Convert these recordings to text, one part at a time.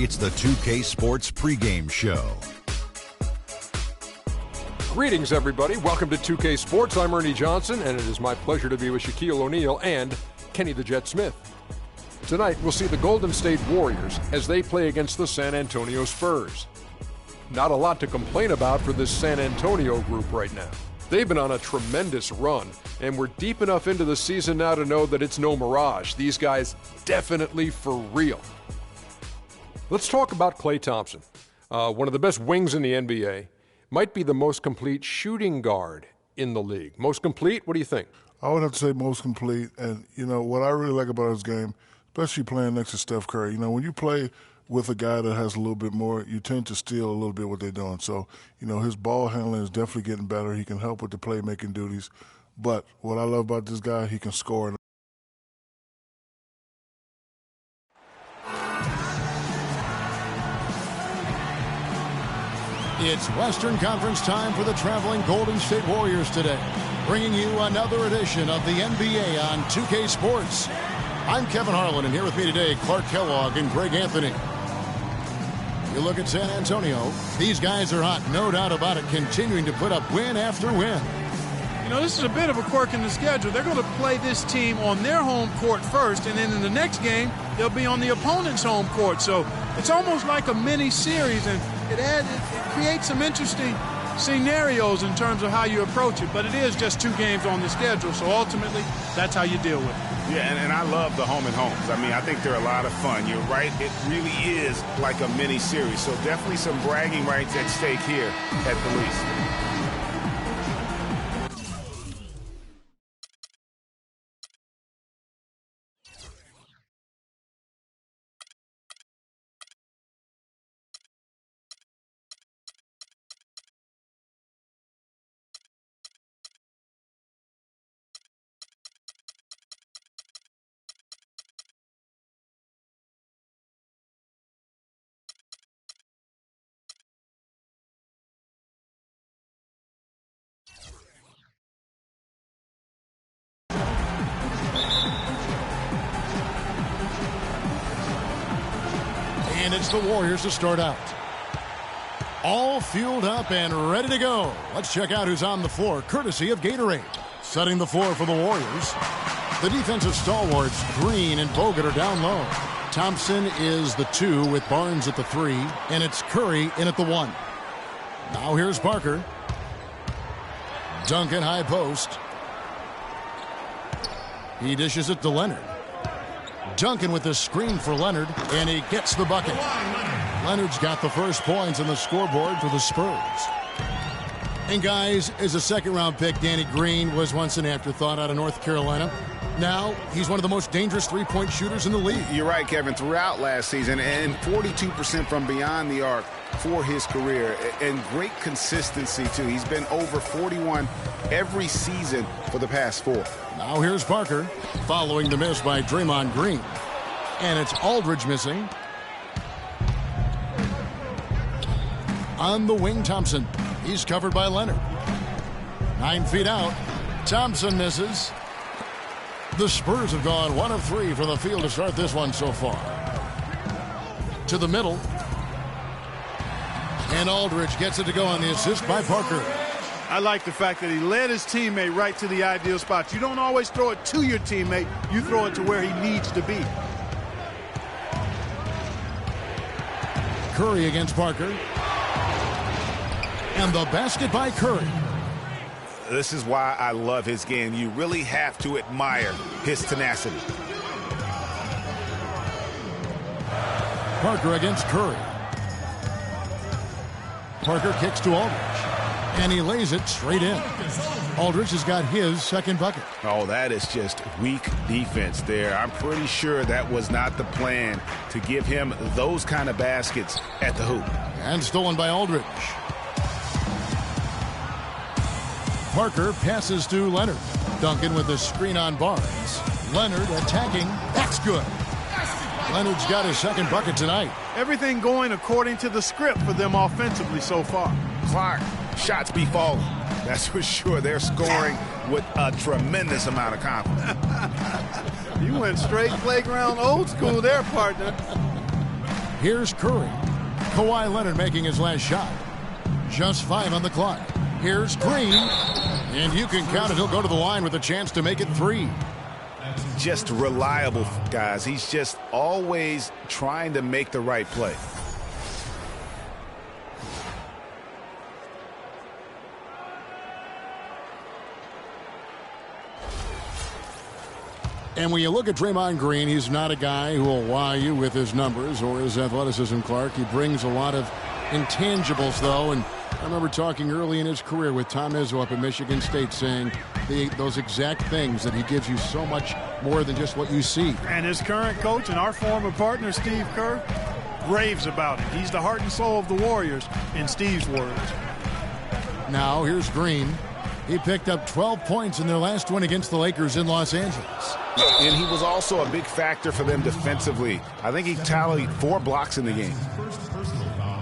It's the 2K Sports pregame show. Greetings, everybody. Welcome to 2K Sports. I'm Ernie Johnson, and it is my pleasure to be with Shaquille O'Neal and Kenny the Jet Smith. Tonight, we'll see the Golden State Warriors as they play against the San Antonio Spurs. Not a lot to complain about for this San Antonio group right now. They've been on a tremendous run, and we're deep enough into the season now to know that it's no mirage. These guys definitely for real. Let's talk about Klay Thompson, one of the best wings in the NBA. Might be the most complete shooting guard in the league. Most complete? What do you think? I would have to say most complete. And, what I really like about his game, especially playing next to Steph Curry, when you play with a guy that has a little bit more, you tend to steal a little bit what they're doing. So, his ball handling is definitely getting better. He can help with the playmaking duties. But what I love about this guy, he can score. It's Western Conference time for the traveling Golden State Warriors today, bringing you another edition of the NBA on 2K Sports. I'm Kevin Harlan, and here with me today, Clark Kellogg and Greg Anthony. You look at San Antonio, these guys are hot, no doubt about it, continuing to put up win after win. This is a bit of a quirk in the schedule. They're going to play this team on their home court first, and then in the next game, they'll be on the opponent's home court. So it's almost like a mini-series, and it creates some interesting scenarios in terms of how you approach it. But it is just 2 games on the schedule, so ultimately, that's how you deal with it. Yeah, and I love the home and homes. I think they're a lot of fun. You're right, it really is like a mini-series. So definitely some bragging rights at stake here at the least. And it's the Warriors to start out. All fueled up and ready to go. Let's check out who's on the floor, courtesy of Gatorade. Setting the floor for the Warriors. The defensive stalwarts, Green and Bogut, are down low. Thompson is the 2 with Barnes at the 3, and it's Curry in at the 1. Now here's Parker. Duncan high post. He dishes it to Leonard. Duncan with the screen for Leonard, and he gets the bucket. Leonard's got the first points on the scoreboard for the Spurs. And guys, as a second-round pick, Danny Green was once an afterthought out of North Carolina. Now, he's one of the most dangerous three-point shooters in the league. You're right, Kevin. Throughout last season, and 42% from beyond the arc for his career, and great consistency, too. He's been over 41 every season for the past 4. Now here's Parker, following the miss by Draymond Green. And it's Aldridge missing. On the wing, Thompson. He's covered by Leonard. 9 feet out. Thompson misses. The Spurs have gone 1 of 3 from the field to start this one so far. To the middle. And Aldridge gets it to go on the assist by Parker. I like the fact that he led his teammate right to the ideal spot. You don't always throw it to your teammate. You throw it to where he needs to be. Curry against Parker. And the basket by Curry. This is why I love his game. You really have to admire his tenacity. Parker against Curry. Parker kicks to Aldridge. And he lays it straight in. Aldridge has got his second bucket. Oh, that is just weak defense there. I'm pretty sure that was not the plan to give him those kind of baskets at the hoop. And stolen by Aldridge. Parker passes to Leonard. Duncan with the screen on Barnes. Leonard attacking. That's good. Leonard's got his second bucket tonight. Everything going according to the script for them offensively so far. Clark, shots be falling. That's for sure. They're scoring with a tremendous amount of confidence. You went straight playground old school there, partner. Here's Curry. Kawhi Leonard making his last shot. Just 5 on the clock. Here's Green. And you can count it. He'll go to the line with a chance to make it 3. Just reliable, guys. He's just always trying to make the right play. And when you look at Draymond Green, he's not a guy who will wow you with his numbers or his athleticism, Clark. He brings a lot of intangibles, though. And I remember talking early in his career with Tom Izzo up at Michigan State saying those exact things, that he gives you so much more than just what you see. And his current coach and our former partner, Steve Kerr, raves about it. He's the heart and soul of the Warriors, in Steve's words. Now, here's Green. He picked up 12 points in their last win against the Lakers in Los Angeles. And he was also a big factor for them defensively. I think he tallied 4 blocks in the game.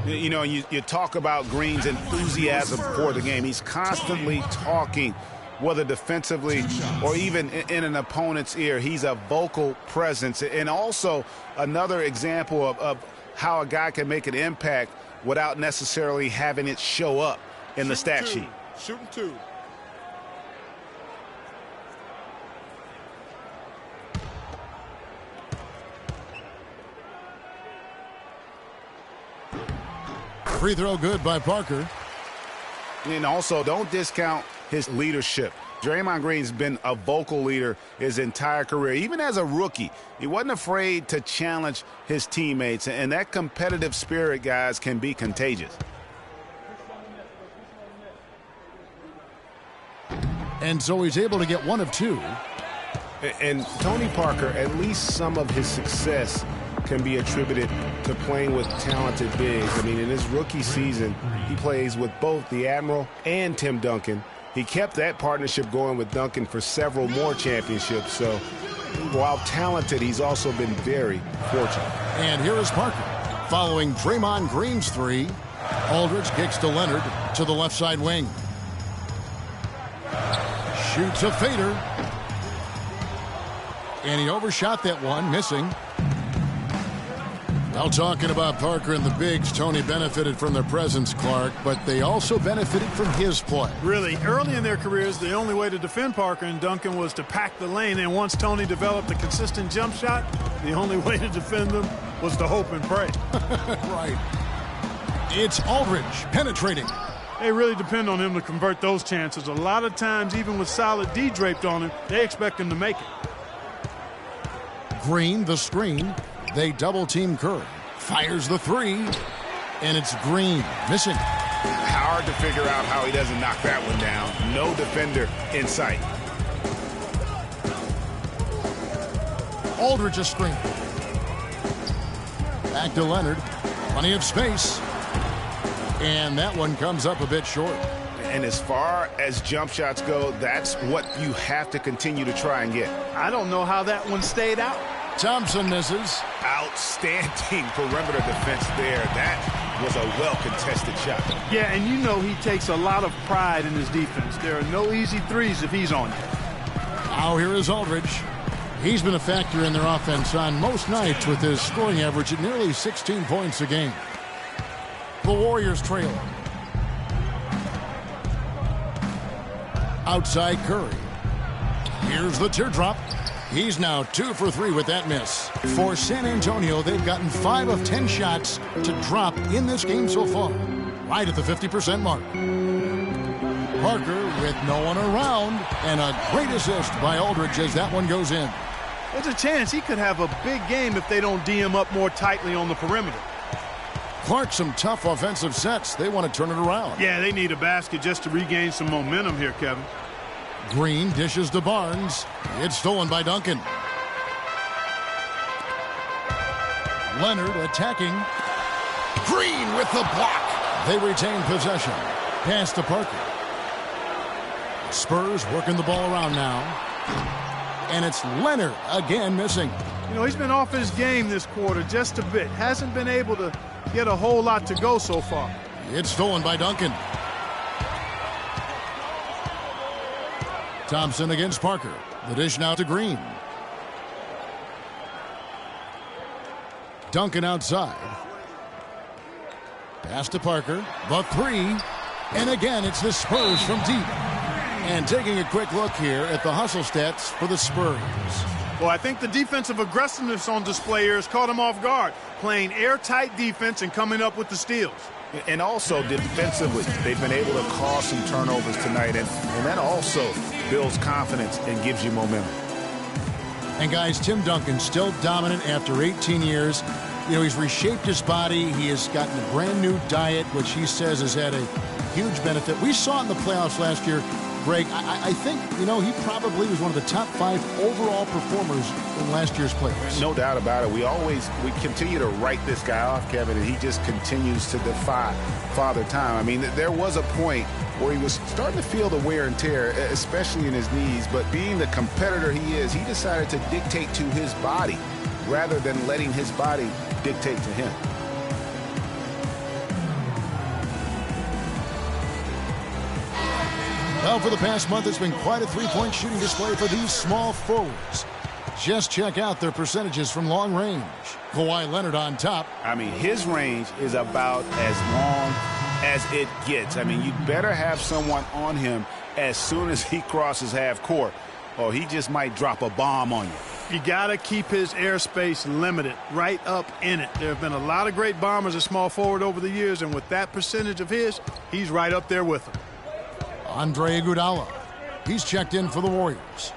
You know, you talk about Green's enthusiasm for the game. He's constantly talking, whether defensively or even in an opponent's ear. He's a vocal presence. And also another example of how a guy can make an impact without necessarily having it show up in the stat sheet. Shooting 2. Free throw good by Parker. And also, don't discount his leadership. Draymond Green's been a vocal leader his entire career. Even as a rookie, he wasn't afraid to challenge his teammates. And that competitive spirit, guys, can be contagious. And so he's able to get 1 of 2. And Tony Parker, at least some of his success can be attributed to playing with talented bigs. I mean, in his rookie season, he plays with both the Admiral and Tim Duncan. He kept that partnership going with Duncan for several more championships. So while talented, he's also been very fortunate. And here is Parker. Following Draymond Green's 3, Aldridge kicks to Leonard to the left side wing. Shoots a fader. And he overshot that one, missing. Now, talking about Parker and the bigs, Tony benefited from their presence, Clark, but they also benefited from his play. Really, early in their careers, the only way to defend Parker and Duncan was to pack the lane. And once Tony developed a consistent jump shot, the only way to defend them was to hope and pray. Right. It's Aldridge penetrating. They really depend on him to convert those chances. A lot of times, even with solid D draped on him, they expect him to make it. Green, the screen. They double-team Curry. Fires the 3. And it's Green. Missing. Hard to figure out how he doesn't knock that one down. No defender in sight. Aldridge a screen. Back to Leonard. Plenty of space. And that one comes up a bit short. And as far as jump shots go, that's what you have to continue to try and get. I don't know how that one stayed out. Thompson misses. Outstanding perimeter defense there. That was a well-contested shot. Yeah, and you know he takes a lot of pride in his defense. There are no easy threes if he's on it. Now here is Aldridge. He's been a factor in their offense on most nights with his scoring average at nearly 16 points a game. The Warriors trail. Outside Curry. Here's the teardrop. He's now 2 for 3 with that miss. For San Antonio, they've gotten 5 of 10 shots to drop in this game so far. Right at the 50% mark. Parker with no one around. And a great assist by Aldridge as that one goes in. There's a chance he could have a big game if they don't D him up more tightly on the perimeter. Clark, some tough offensive sets. They want to turn it around. Yeah, they need a basket just to regain some momentum here, Kevin. Green dishes to Barnes. It's stolen by Duncan. Leonard attacking. Green with the block. They retain possession. Pass to Parker. Spurs working the ball around now. And it's Leonard again missing. You know, he's been off his game this quarter just a bit. Hasn't been able to get a whole lot to go so far. It's stolen by Duncan. Thompson against Parker. The dish now to Green. Duncan outside. Pass to Parker. The three. And again, it's the Spurs from deep. And taking a quick look here at the hustle stats for the Spurs. Well, I think the defensive aggressiveness on display here has caught him off guard, playing airtight defense and coming up with the steals. And also defensively, they've been able to cause some turnovers tonight, and that also builds confidence and gives you momentum. And guys, Tim Duncan still dominant after 18 years. You know, he's reshaped his body. He has gotten a brand new diet, which he says has had a huge benefit. We saw it in the playoffs last year. Greg, I think, you know, he probably was one of the top 5 overall performers in last year's playoffs. No doubt about it. We continue to write this guy off, Kevin, and he just continues to defy Father Time. I mean, there was a point where he was starting to feel the wear and tear, especially in his knees, but being the competitor he is, he decided to dictate to his body rather than letting his body dictate to him. Well, for the past month, it's been quite a three-point shooting display for these small forwards. Just check out their percentages from long range. Kawhi Leonard on top. I mean, his range is about as long as it gets. I mean, you'd better have someone on him as soon as he crosses half court, or he just might drop a bomb on you. You got to keep his airspace limited, right up in it. There have been a lot of great bombers at small forward over the years, and with that percentage of his, he's right up there with them. Andre Iguodala. He's checked in for the Warriors.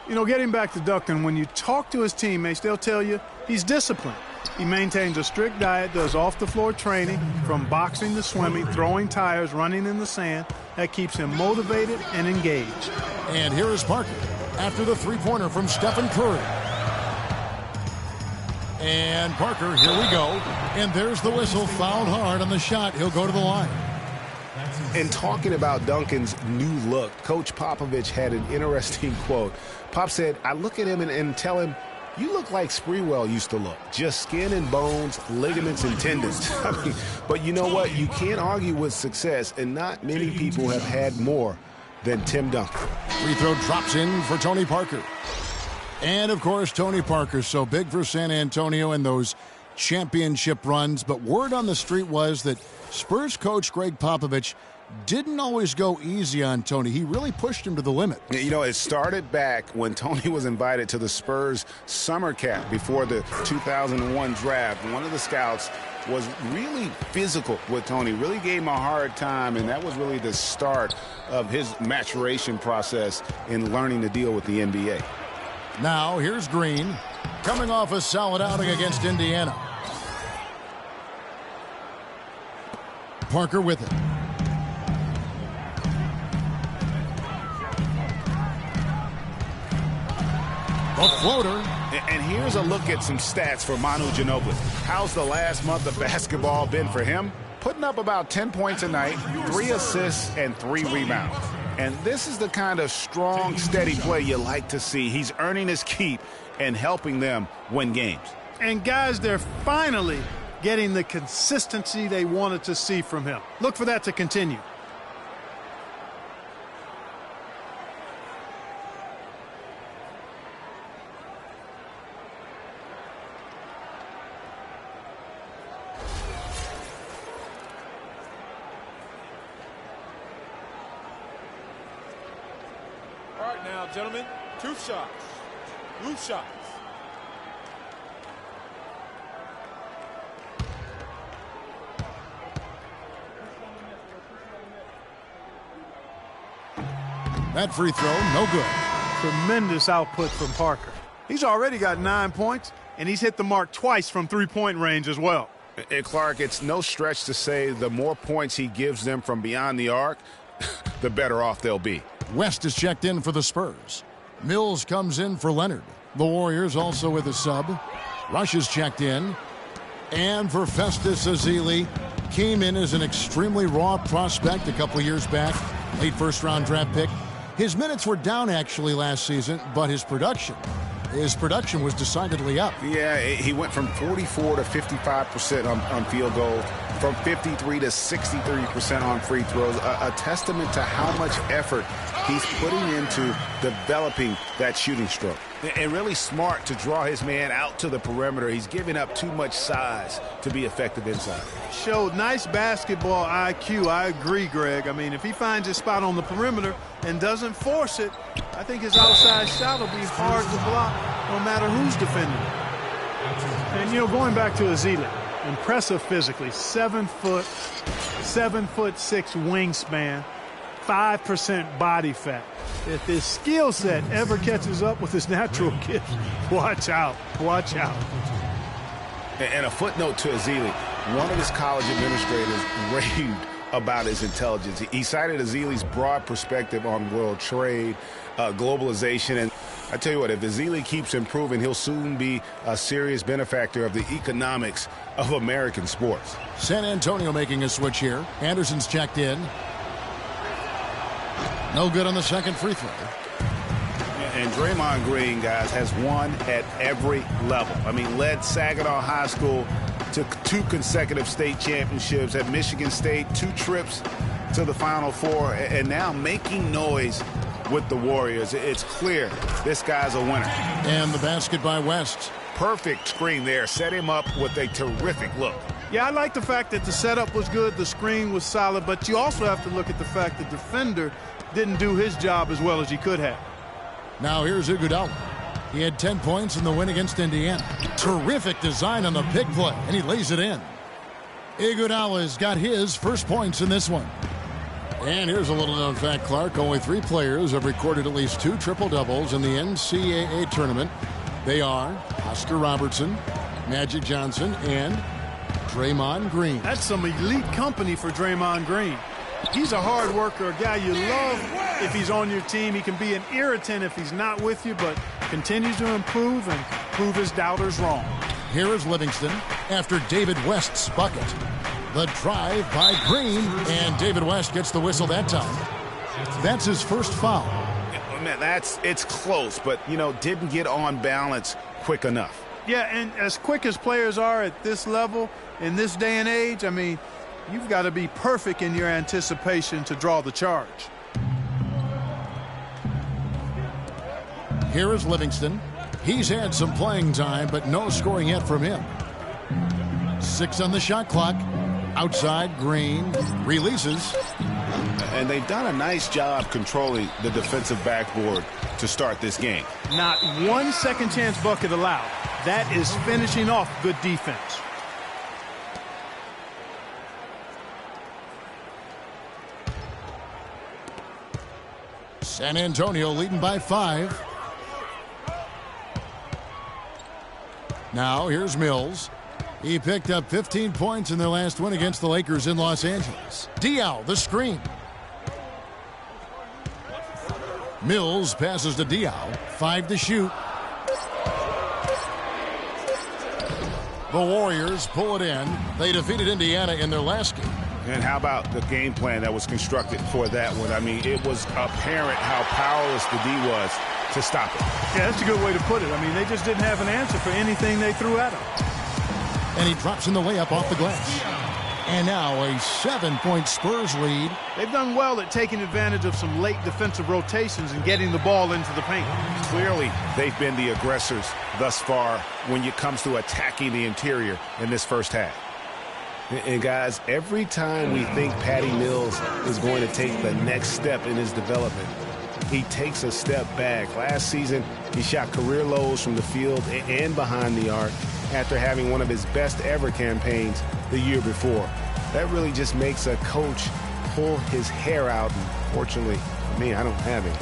You know, getting back to Duncan, when you talk to his teammates, they'll tell you he's disciplined. He maintains a strict diet, does off-the-floor training, from boxing to swimming, throwing tires, running in the sand. That keeps him motivated and engaged. And here is Parker after the three-pointer from Stephen Curry. And Parker, here we go. And there's the whistle, fouled hard on the shot. He'll go to the line. And talking about Duncan's new look, Coach Popovich had an interesting quote. Pop said, I look at him and tell him, you look like Sprewell used to look. Just skin and bones, ligaments and tendons. I mean, but you know what? You can't argue with success, and not many people have had more than Tim Duncan. Free throw drops in for Tony Parker. And, of course, Tony Parker, so big for San Antonio in those championship runs. But word on the street was that Spurs coach Greg Popovich didn't always go easy on Tony. He really pushed him to the limit. You know, it started back when Tony was invited to the Spurs summer camp before the 2001 draft. One of the scouts was really physical with Tony, really gave him a hard time, and that was really the start of his maturation process in learning to deal with the NBA. Now, here's Green, coming off a solid outing against Indiana. Parker with it. A floater. And here's a look at some stats for Manu Ginobili. How's the last month of basketball been for him? Putting up about 10 points a night, 3 assists, and 3 rebounds. And this is the kind of strong, steady play you like to see. He's earning his keep and helping them win games. And guys, they're finally getting the consistency they wanted to see from him. Look for that to continue. All right now, gentlemen, 2 shots. Loose shots. That free throw, no good. Tremendous output from Parker. He's already got 9 points, and he's hit the mark twice from three-point range as well. And Clark, it's no stretch to say the more points he gives them from beyond the arc, the better off they'll be. West is checked in for the Spurs. Mills comes in for Leonard. The Warriors also with a sub. Rush is checked in. And for Festus Ezeli, came in as an extremely raw prospect a couple years back. Late first-round draft pick. His minutes were down actually last season, but his production was decidedly up. Yeah, he went from 44 to 55% on field goals, from 53 to 63% on free throws, a testament to how much effort he's putting into developing that shooting stroke. And really smart to draw his man out to the perimeter. He's giving up too much size to be effective inside. Showed nice basketball IQ. I agree, Greg. I mean, if he finds his spot on the perimeter and doesn't force it, I think his outside shot will be hard to block no matter who's defending it. And, you know, going back to Ezeli, impressive physically, 7 foot, 7'6" wingspan, 5% body fat. If his skill set ever catches up with his natural gift, watch out, watch out. And a footnote to Ezeli, one of his college administrators raved about his intelligence. He cited Ezeli's broad perspective on world trade, globalization, and I tell you what, if Ezeli keeps improving, he'll soon be a serious benefactor of the economics of American sports. San Antonio making a switch here. Anderson's checked in. No good on the second free throw. And Draymond Green, guys, has won at every level. I mean, led Saginaw High School to 2 consecutive state championships at Michigan State, 2 trips to the Final Four, and now making noise with the Warriors. It's clear this guy's a winner. And the basket by West. Perfect screen there. Set him up with a terrific look. Yeah, I like the fact that the setup was good, the screen was solid, but you also have to look at the fact the defender didn't do his job as well as he could have. Now here's Iguodala. He had 10 points in the win against Indiana. Terrific design on the pick play, and he lays it in. Iguodala's got his first points in this one. And here's a little known fact, Clark. Only 3 players have recorded at least 2 triple-doubles in the NCAA tournament. They are Oscar Robertson, Magic Johnson, and Draymond Green. That's some elite company for Draymond Green. He's a hard worker, a guy you love if he's on your team. He can be an irritant if he's not with you, but continues to improve and prove his doubters wrong. Here is Livingston after David West's bucket. The drive by Green, and David West gets the whistle that time. That's his first foul. Man, it's close, but, you know, didn't get on balance quick enough. Yeah, and as quick as players are at this level, in this day and age, I mean, you've got to be perfect in your anticipation to draw the charge. Here is Livingston. He's had some playing time, but no scoring yet from him. 6 on the shot clock. Outside, Green releases. And they've done a nice job controlling the defensive backboard to start this game. Not one second chance bucket allowed. That is finishing off good defense. San Antonio leading by 5. Now here's Mills. He picked up 15 points in their last win against the Lakers in Los Angeles. Diaw, the screen. Mills passes to Diaw. 5 to shoot. The Warriors pull it in. They defeated Indiana in their last game. And how about the game plan that was constructed for that one? I mean, it was apparent how powerless the D was to stop it. Yeah, that's a good way to put it. I mean, they just didn't have an answer for anything they threw at him. And he drops in the layup off the glass. And now a 7-point Spurs lead. They've done well at taking advantage of some late defensive rotations and getting the ball into the paint. Clearly, they've been the aggressors thus far when it comes to attacking the interior in this first half. And guys, every time we think Patty Mills is going to take the next step in his development, he takes a step back. Last season, he shot career lows from the field and behind the arc after having one of his best ever campaigns the year before. That really just makes a coach pull his hair out, and fortunately for me, I don't have it.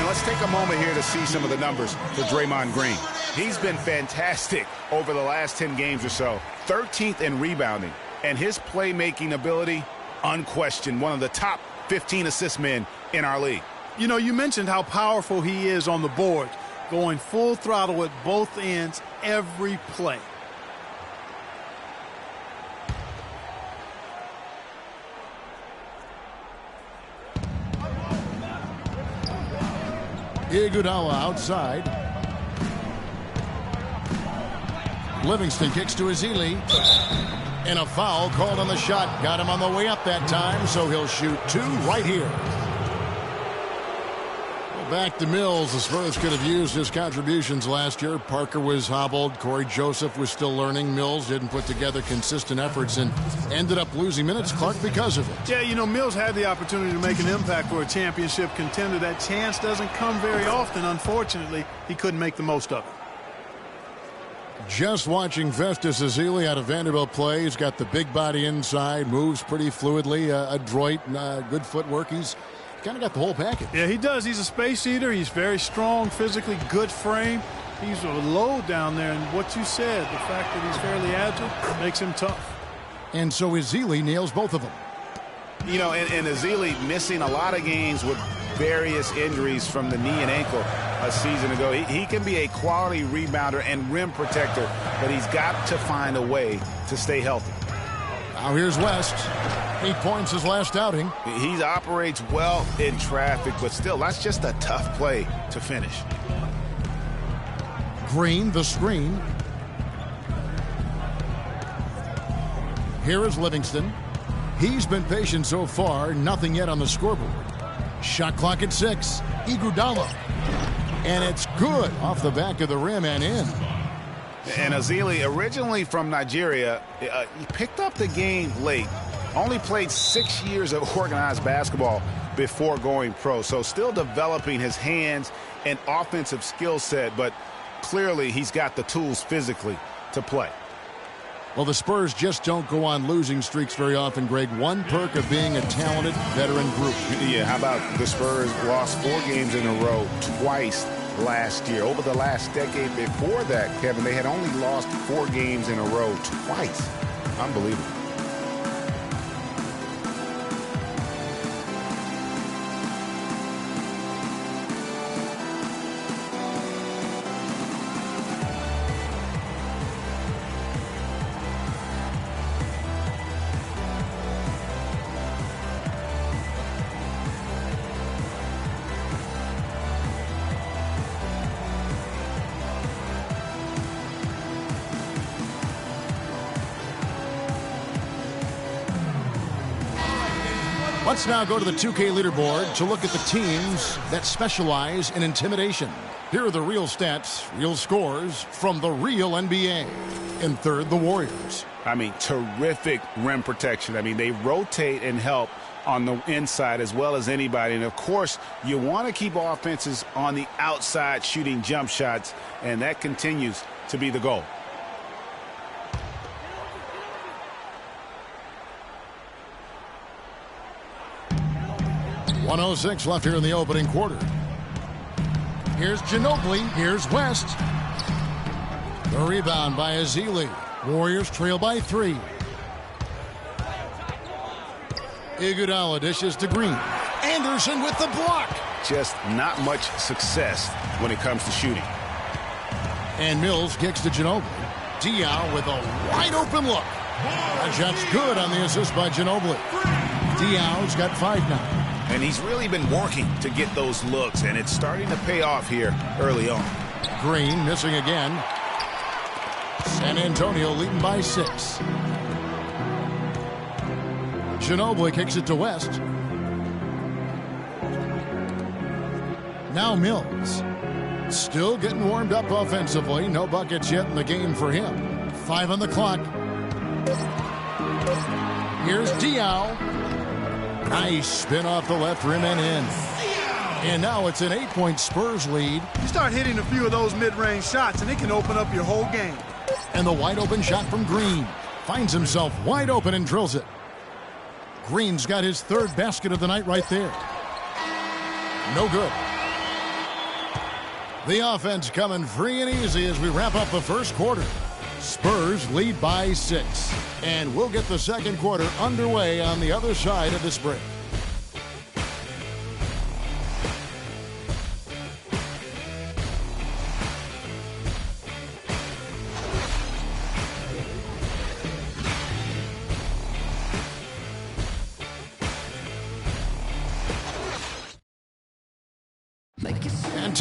Let's take a moment here to see some of the numbers for Draymond Green. He's been fantastic over the last 10 games or so. 13th in rebounding, and his playmaking ability, unquestioned, one of the top 15 assist men in our league. You know, you mentioned how powerful he is on the board. going full throttle at both ends every play. Iguodala outside. Livingston kicks to Ezeli. And a foul called on the shot. Got him on the way up that time, so he'll shoot 2 right here. Well, back to Mills. The Spurs could have used his contributions last year. Parker was hobbled. Corey Joseph was still learning. Mills didn't put together consistent efforts and ended up losing minutes, Clark, because of it. Yeah, you know, Mills had the opportunity to make an impact for a championship contender. That chance doesn't come very often. Unfortunately, he couldn't make the most of it. Just watching Festus Ezeli out of Vanderbilt play. He's got the big body inside, moves pretty fluidly, adroit, good footwork. He's kind of got the whole package. Yeah, he does. He's a space eater. He's very strong physically, good frame. He's a load down there, and what you said, the fact that he's fairly agile, makes him tough. And so Ezeli nails both of them. You know, and Ezeli missing a lot of games with various injuries from the knee and ankle a season ago. He can be a quality rebounder and rim protector, but he's got to find a way to stay healthy. Now here's West. 8 points his last outing. He operates well in traffic, but still, that's just a tough play to finish. Green, the screen. Here is Livingston. He's been patient so far, nothing yet on the scoreboard. Shot clock at 6. Iguodala. And it's good off the back of the rim and in. And Ezeli, originally from Nigeria, he picked up the game late. Only played 6 years of organized basketball before going pro. So still developing his hands and offensive skill set, but clearly he's got the tools physically to play. Well, the Spurs just don't go on losing streaks very often, Greg. One perk of being a talented veteran group. Yeah, how about the Spurs lost 4 games in a row twice last year. Over the last decade before that, Kevin, they had only lost 4 games in a row twice. Unbelievable. Let's now go to the 2K leaderboard to look at the teams that specialize in intimidation. Here are the real stats, real scores from the real NBA. In third, the Warriors. I mean, terrific rim protection. I mean, they rotate and help on the inside as well as anybody. And, of course, you want to keep offenses on the outside shooting jump shots, and that continues to be the goal. .106 left here in the opening quarter. Here's Ginobili. Here's West. The rebound by Ezeli. Warriors trail by 3. Iguodala dishes to Green. Anderson with the block. Just not much success when it comes to shooting. And Mills kicks to Ginobili. Diaw with a wide open look. That shot's good on the assist by Ginobili. Diaw's got 5 now. And he's really been working to get those looks, and it's starting to pay off here early on. Green missing again. San Antonio leading by 6. Ginobili kicks it to West. Now Mills. Still getting warmed up offensively. No buckets yet in the game for him. 5 on the clock. Here's Diaw. Nice spin off the left rim and in. And now it's an 8-point Spurs lead. You start hitting a few of those mid-range shots, and it can open up your whole game. And the wide open shot from Green. Finds himself wide open and drills it. Green's got his 3rd basket of the night right there. No good. The offense coming free and easy as we wrap up the first quarter. Spurs lead by 6. And we'll get the second quarter underway on the other side of this break.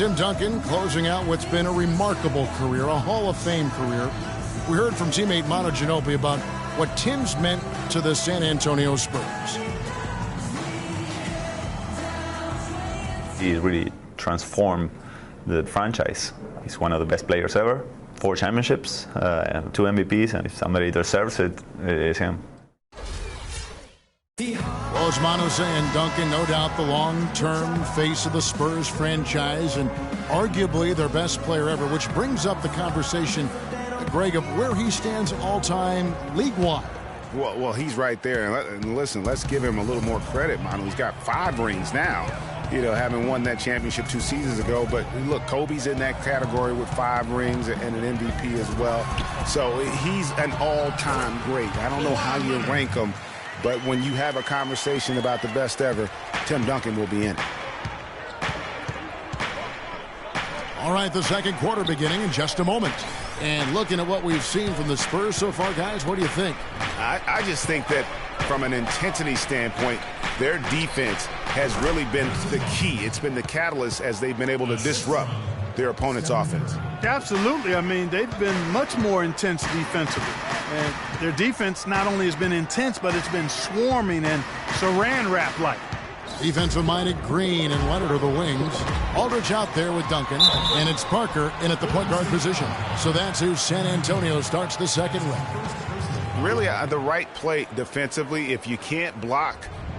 Tim Duncan closing out what's been a remarkable career, a Hall of Fame career. We heard from teammate Manu Ginobili about what Tim's meant to the San Antonio Spurs. He really transformed the franchise. He's one of the best players ever. 4 championships, 2 MVPs, and if somebody deserves it, it's him. Well, as Manu saying, Duncan, no doubt the long-term face of the Spurs franchise and arguably their best player ever, which brings up the conversation, Greg, of where he stands all-time league-wide. Well, he's right there. And listen, let's give him a little more credit, Manu. He's got 5 rings now, having won that championship 2 seasons ago. But look, Kobe's in that category with 5 rings and an MVP as well. So he's an all-time great. I don't know how you rank him, but when you have a conversation about the best ever, Tim Duncan will be in it. All right, the second quarter beginning in just a moment. And looking at what we've seen from the Spurs so far, guys, what do you think? I just think that from an intensity standpoint, their defense has really been the key. It's been the catalyst as they've been able to disrupt their opponent's offense. Absolutely. I mean, they've been much more intense defensively. And their defense not only has been intense, but it's been swarming and saran wrap-like. Defensive-minded Green and Leonard are the wings. Aldridge out there with Duncan, and it's Parker in at the point guard position. So that's who San Antonio starts the second with. Really, the right play defensively. If you can't block,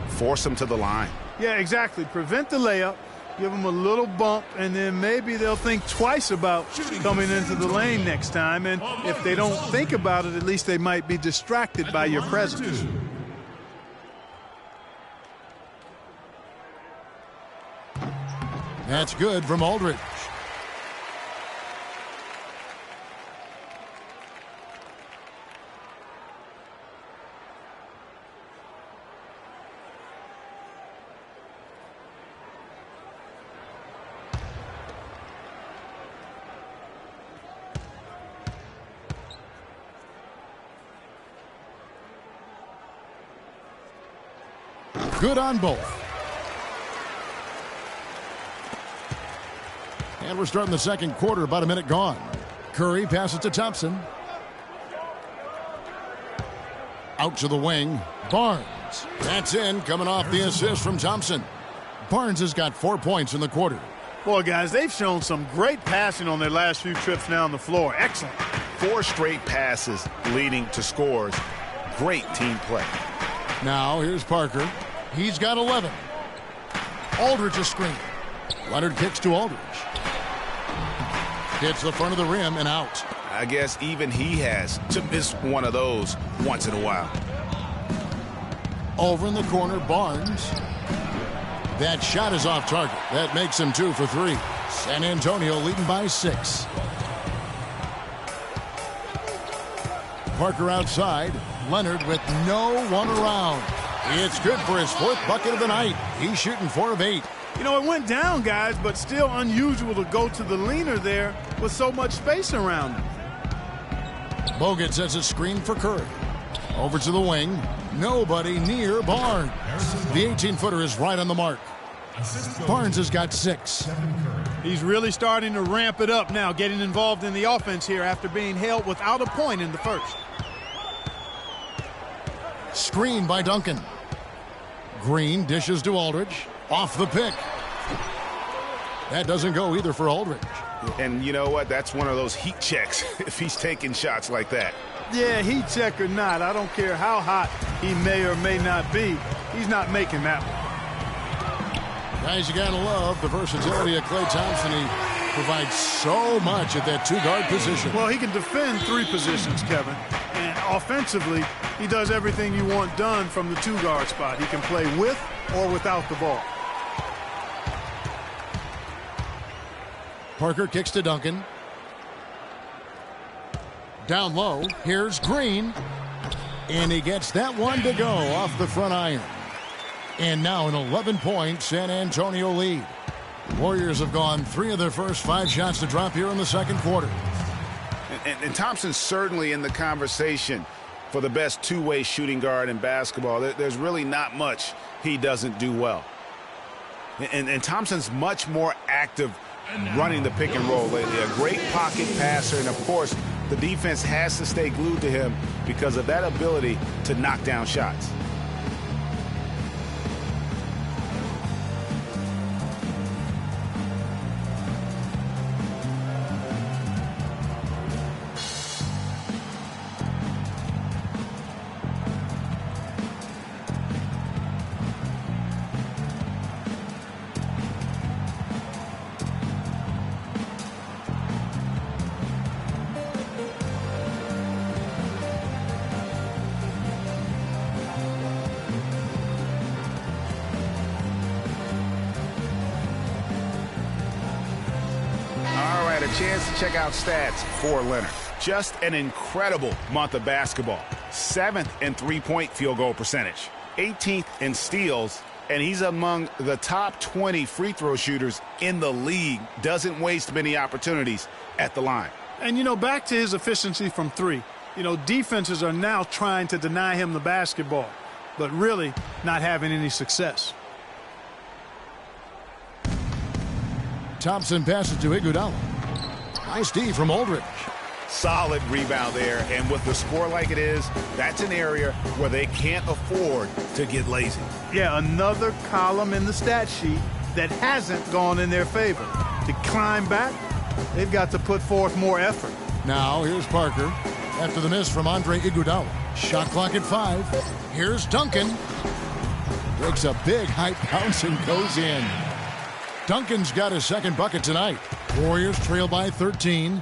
force them to the line. Yeah, exactly. Prevent the layup, give them a little bump, and then maybe they'll think twice about coming into the lane next time. And if they don't think about it, at least they might be distracted by your presence. That's good from Aldridge. Good on both. And we're starting the second quarter, about a minute gone. Curry passes to Thompson. Out to the wing. Barnes. That's in, coming off the assist from Thompson. Barnes has got 4 points in the quarter. Boy, guys, they've shown some great passing on their last few trips down the floor. Excellent. 4 straight passes leading to scores. Great team play. Now, here's Parker. He's got 11. Aldridge a screen. Leonard kicks to Aldridge. Hits the front of the rim and out. I guess even he has to miss one of those once in a while. Over in the corner, Barnes. That shot is off target. That makes him 2 for 3. San Antonio leading by 6. Parker outside. Leonard with no one around. It's good for his 4th bucket of the night. He's shooting 4 of 8. You know, it went down, guys, but still unusual to go to the leaner there with so much space around him. Bogut sets a screen for Curry. Over to the wing. Nobody near Barnes. The 18-footer is right on the mark. Barnes has got 6. He's really starting to ramp it up now, getting involved in the offense here after being held without a point in the first. Screen by Duncan. Green dishes to Aldridge. Off the pick. That doesn't go either for Aldridge. And you know what? That's one of those heat checks if he's taking shots like that. Yeah, heat check or not, I don't care how hot he may or may not be. He's not making that one. Guys, you gotta love the versatility of Klay Thompson. He provides so much at that 2-guard position. Well, he can defend 3 positions, Kevin. And offensively, he does everything you want done from the 2-guard spot. He can play with or without the ball. Parker kicks to Duncan. Down low, here's Green. And he gets that one to go off the front iron. And now an 11-point San Antonio lead. Warriors have gone 3 of their first 5 shots to drop here in the second quarter. And Thompson's certainly in the conversation for the best 2-way shooting guard in basketball. There's really not much he doesn't do well. And Thompson's much more active running the pick and roll lately. A great pocket passer, and of course, the defense has to stay glued to him because of that ability to knock down shots. A chance to check out stats for Leonard. Just an incredible month of basketball. 7th in three-point field goal percentage, 18th in steals, and he's among the top 20 free throw shooters in the league. Doesn't waste many opportunities at the line. And, you know, back to his efficiency from three. You know, defenses are now trying to deny him the basketball, but really not having any success. Thompson passes to Iguodala. Nice D from Aldridge. Solid rebound there, and with the score like it is, that's an area where they can't afford to get lazy. Yeah, another column in the stat sheet that hasn't gone in their favor. To climb back, they've got to put forth more effort. Now here's Parker after the miss from Andre Iguodala. Shot clock at 5. Here's Duncan. Breaks a big high bounce and goes in. Duncan's got his second bucket tonight. Warriors trail by 13.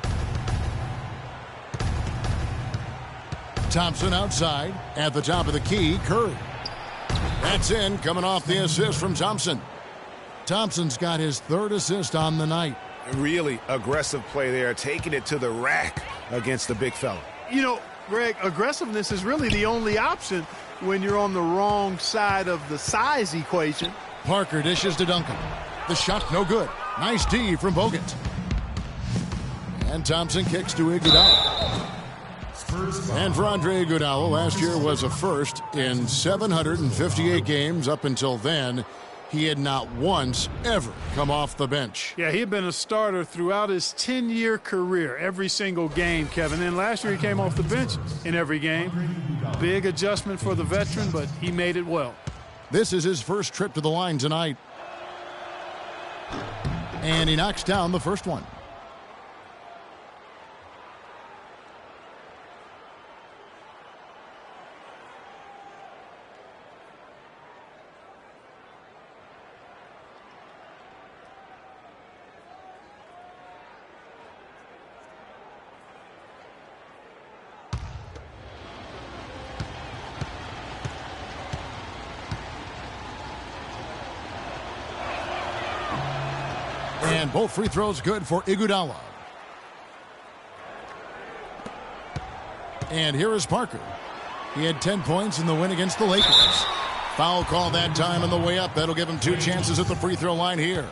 Thompson outside. At the top of the key, Curry. That's in, coming off the assist from Thompson. Thompson's got his 3rd assist on the night. Really aggressive play there, taking it to the rack against the big fella. You know, Greg, aggressiveness is really the only option when you're on the wrong side of the size equation. Parker dishes to Duncan. The shot no good. Nice D from Bogut. And Thompson kicks to Iguodala. And for Andre Iguodala, last year was a first in 758 games. Up until then, he had not once ever come off the bench. Yeah, he had been a starter throughout his 10-year career, every single game, Kevin. And last year he came off the bench in every game. Big adjustment for the veteran, but he made it well. This is his first trip to the line tonight. And he knocks down the first one. And both free throws good for Iguodala. And here is Parker. He had 10 points in the win against the Lakers. Foul call that time on the way up. That'll give him 2 chances at the free throw line here.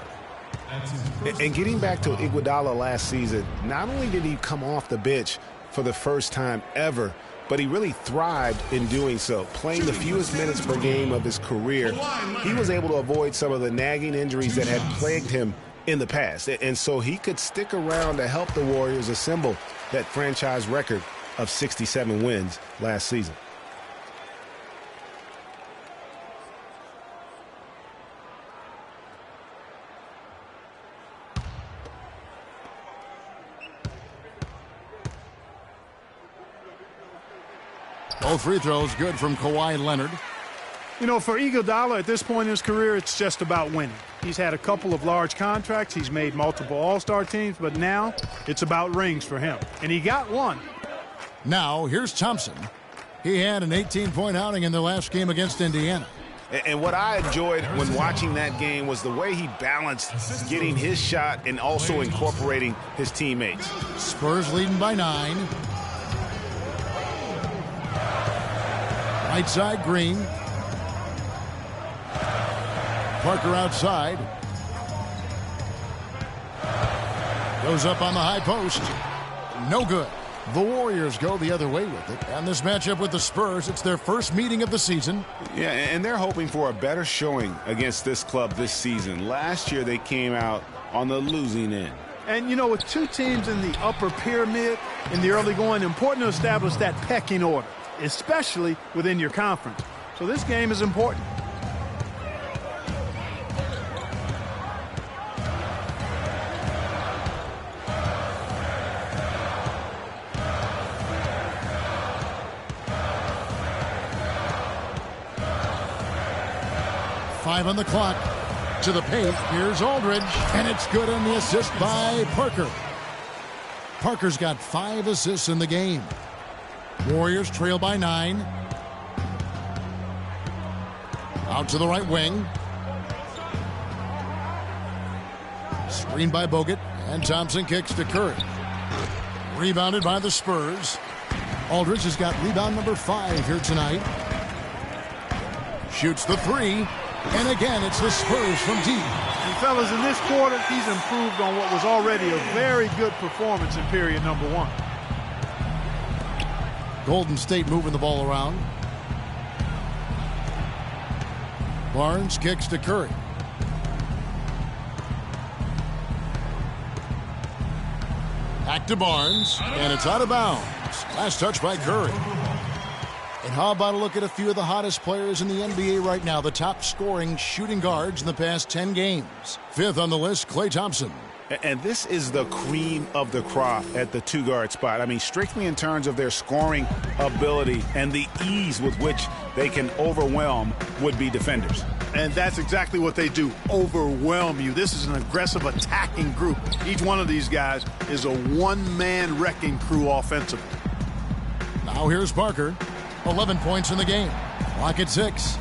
And getting back to Iguodala last season, not only did he come off the bench for the first time ever, but he really thrived in doing so. Playing the fewest minutes per game of his career, he was able to avoid some of the nagging injuries that had plagued him in the past. And so he could stick around to help the Warriors assemble that franchise record of 67 wins last season. Both free throws good from Kawhi Leonard. You know, for Iguodala at this point in his career, it's just about winning. He's had a couple of large contracts. He's made multiple All-Star teams, but now it's about rings for him. And he got one. Now, here's Thompson. He had an 18-point outing in their last game against Indiana. And what I enjoyed when watching that game was the way he balanced getting his shot and also incorporating his teammates. Spurs leading by 9. Right side, Green. Parker outside. Goes up on the high post. No good. The Warriors go the other way with it. And this matchup with the Spurs, it's their first meeting of the season. Yeah, and they're hoping for a better showing against this club this season. Last year they came out on the losing end. And, you know, with two teams in the upper pyramid in the early going, important to establish that pecking order, especially within your conference. So this game is important. Five on the clock. To the paint. Here's Aldridge. And it's good on the assist by Parker. Parker's got 5 assists in the game. Warriors trail by 9. Out to the right wing. Screened by Bogut. And Thompson kicks to Curry. Rebounded by the Spurs. Aldridge has got rebound number 5 here tonight. Shoots the 3. And again, it's the Spurs from deep. And fellas, in this quarter, he's improved on what was already a very good performance in period number 1. Golden State moving the ball around. Barnes kicks to Curry. Back to Barnes, and it's out of bounds. Last touch by Curry. And how about a look at a few of the hottest players in the NBA right now, the top scoring shooting guards in the past 10 games. 5th on the list, Klay Thompson. And this is the cream of the crop at the 2-guard spot. I mean, strictly in terms of their scoring ability and the ease with which they can overwhelm would-be defenders. And that's exactly what they do, overwhelm you. This is an aggressive attacking group. Each one of these guys is a one-man wrecking crew offensively. Now here's Parker. 11 points in the game. Clock at 6.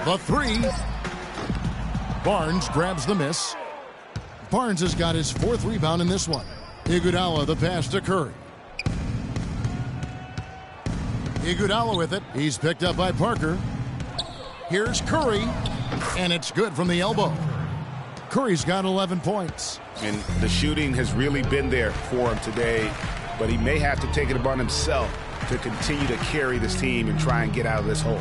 The 3. Barnes grabs the miss. Barnes has got his 4th rebound in this one. Iguodala the pass to Curry. Iguodala with it. He's picked up by Parker. Here's Curry. And it's good from the elbow. Curry's got 11 points. And the shooting has really been there for him today. But he may have to take it upon himself to continue to carry this team and try and get out of this hole.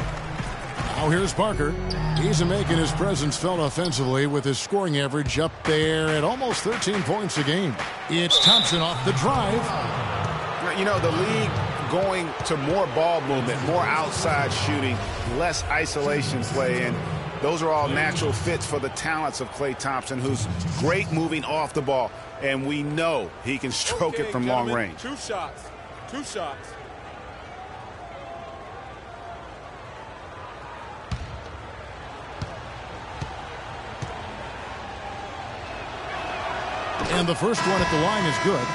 Now here's Parker. He's making his presence felt offensively with his scoring average up there at almost 13 points a game. It's Thompson off the drive. You know, the league going to more ball movement, more outside shooting, less isolation play, and those are all natural fits for the talents of Klay Thompson, who's great moving off the ball. And we know he can stroke it from long range. 2 shots. 2 shots. And the first one at the line is good.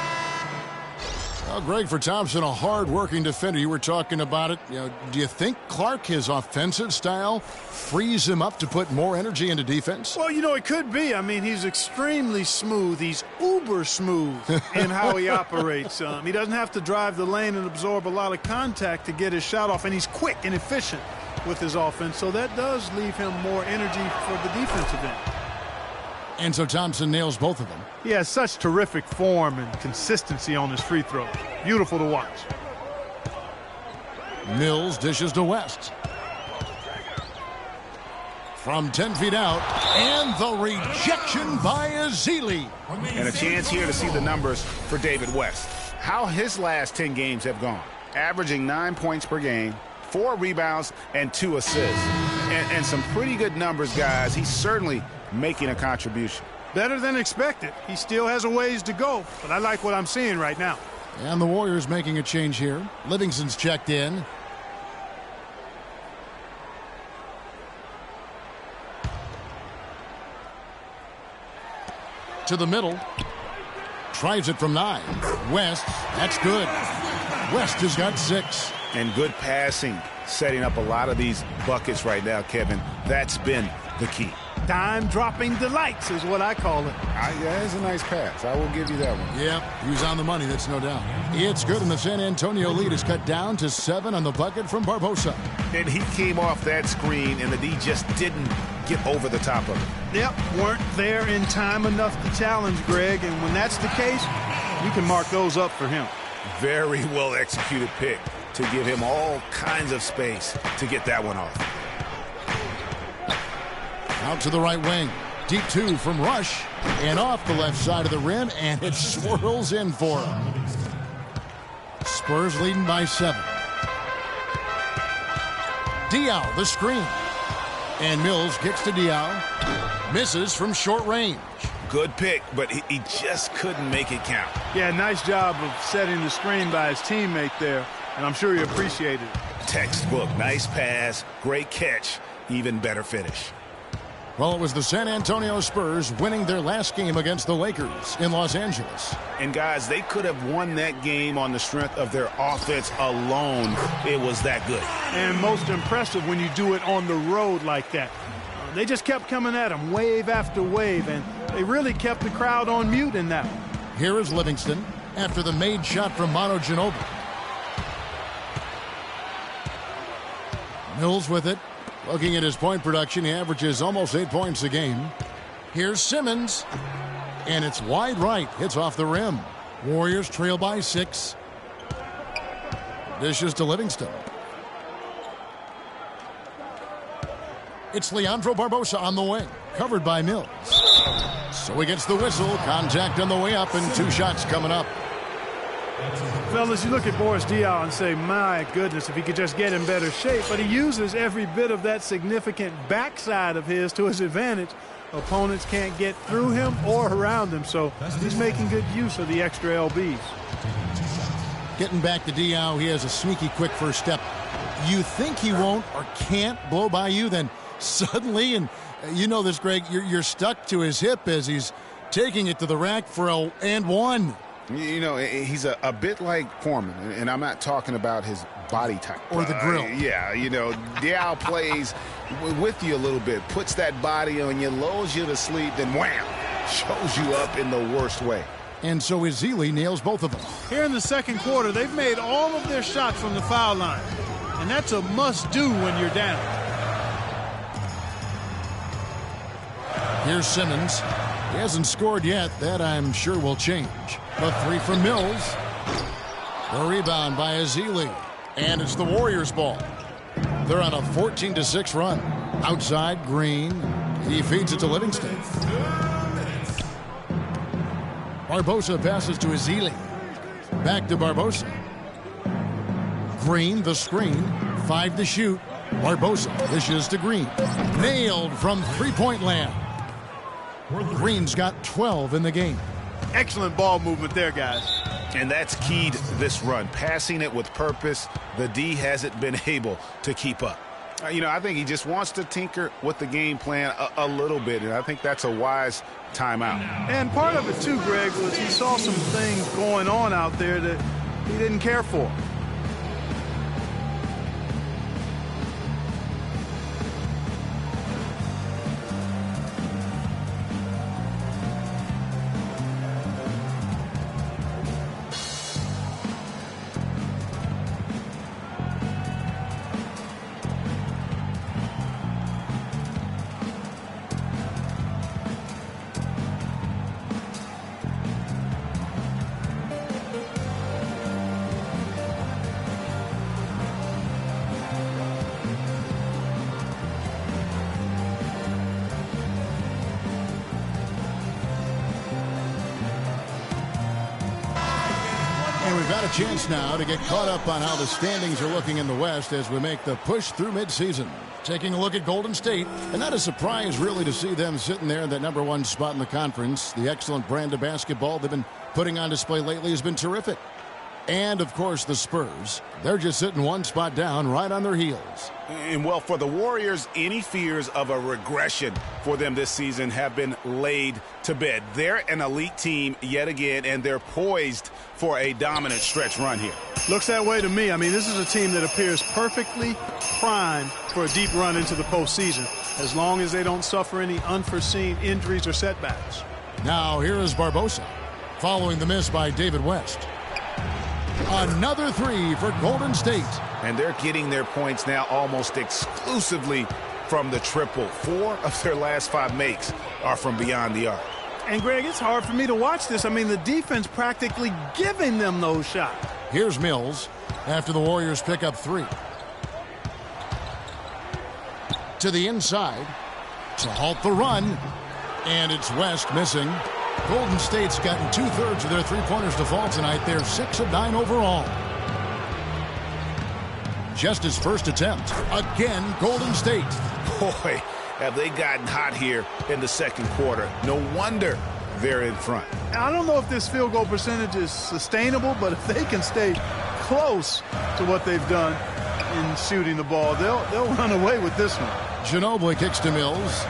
Well, Greg, for Thompson, a hard-working defender. You were talking about it. You know, do you think Clark, his offensive style, frees him up to put more energy into defense? Well, you know, it could be. I mean, he's extremely smooth. He's uber smooth in how he operates. He doesn't have to drive the lane and absorb a lot of contact to get his shot off, and he's quick and efficient with his offense. So that does leave him more energy for the defensive end. And so Thompson nails both of them. He has such terrific form and consistency on his free throws. Beautiful to watch. Mills dishes to West. From 10 feet out, and the rejection by Ezeli. And a chance here to see the numbers for David West. How his last 10 games have gone. Averaging 9 points per game, 4 rebounds, and 2 assists. And some pretty good numbers, guys. He's certainly making a contribution. Better than expected. He still has a ways to go, but I like what I'm seeing right now. And the Warriors making a change here. Livingston's checked in. To the middle. Tries it from 9. West, that's good. West has got 6. And good passing, setting up a lot of these buckets right now, Kevin. That's been the key. Dime-dropping delights is what I call it. That is a nice pass. I will give you that one. Yep, he was on the money, that's no doubt. It's good, and the San Antonio lead is cut down to 7 on the bucket from Barbosa. And he came off that screen, and the D just didn't get over the top of it. Yep, weren't there in time enough to challenge Greg, and when that's the case, you can mark those up for him. Very well executed pick to give him all kinds of space to get that one off. Out to the right wing. Deep 2 from Rush. And off the left side of the rim, and it swirls in for him. Spurs leading by 7. Diaw, the screen. And Mills kicks to Diaw. Misses from short range. Good pick, but he just couldn't make it count. Yeah, nice job of setting the screen by his teammate there, and I'm sure he appreciated it. Textbook, nice pass, great catch, even better finish. Well, it was the San Antonio Spurs winning their last game against the Lakers in Los Angeles. And guys, they could have won that game on the strength of their offense alone. It was that good. And most impressive when you do it on the road like that. They just kept coming at him wave after wave, and they really kept the crowd on mute in that one. Here is Livingston after the made shot from Manu Ginobili. Mills with it. Looking at his point production, he averages almost 8 points a game. Here's Simmons. And it's wide right. Hits off the rim. Warriors trail by 6. Dishes to Livingston. It's Leandro Barbosa on the wing. Covered by Mills. So he gets the whistle. Contact on the way up and 2 shots coming up. Fellas, you look at Boris Diaw and say, my goodness, if he could just get in better shape. But he uses every bit of that significant backside of his to his advantage. Opponents can't get through him or around him, so he's making good use of the extra LBs. Getting back to Diaw, he has a sneaky quick first step. You think he won't or can't blow by you, then suddenly, and you know this, Greg, you're stuck to his hip as he's taking it to the rack for a and one. You know, he's a bit like Foreman, and I'm not talking about his body type. Or the drill. Yeah, you know, Diaw plays with you a little bit, puts that body on you, lulls you to sleep, then wham, shows you up in the worst way. And so Ezeli nails both of them. Here in the second quarter, they've made all of their shots from the foul line. And that's a must-do when you're down. Here's Simmons. He hasn't scored yet. That, I'm sure, will change. The 3 from Mills. The rebound by Ezeli. And it's the Warriors' ball. They're on a 14-6 run. Outside, Green. He feeds it to Livingston. Barbosa passes to Ezeli. Back to Barbosa. Green, the screen. 5 to shoot. Barbosa dishes to Green. Nailed from three-point land. Green's got 12 in the game. Excellent ball movement there, guys. And that's key to this run. Passing it with purpose. The D hasn't been able to keep up. You know, I think he just wants to tinker with the game plan a little bit, and I think that's a wise timeout. And part of it, too, Greg, was he saw some things going on out there that he didn't care for. Chance now to get caught up on how the standings are looking in the West as we make the push through midseason. Taking a look at Golden State, and not a surprise really to see them sitting there in that #1 spot in the conference. The excellent brand of basketball they've been putting on display lately has been terrific. And, of course, the Spurs. They're just sitting one spot down right on their heels. And, well, for the Warriors, any fears of a regression for them this season have been laid to bed. They're an elite team yet again, and they're poised for a dominant stretch run here. Looks that way to me. I mean, this is a team that appears perfectly primed for a deep run into the postseason, as long as they don't suffer any unforeseen injuries or setbacks. Now, here is Barbosa, following the miss by David West. Another 3 for Golden State. And they're getting their points now almost exclusively from the triple. 4 of their last 5 makes are from beyond the arc. And, Greg, it's hard for me to watch this. I mean, the defense practically giving them those shots. Here's Mills after the Warriors pick up 3. To the inside. to halt the run. And it's West missing. Golden State's gotten 2/3 of their three-pointers to fall tonight. They're 6 of 9 overall. Just his first attempt. Again, Golden State. Boy, have they gotten hot here in the second quarter. No wonder they're in front. I don't know if this field goal percentage is sustainable, but if they can stay close to what they've done in shooting the ball, they'll run away with this one. Ginobili kicks to Mills.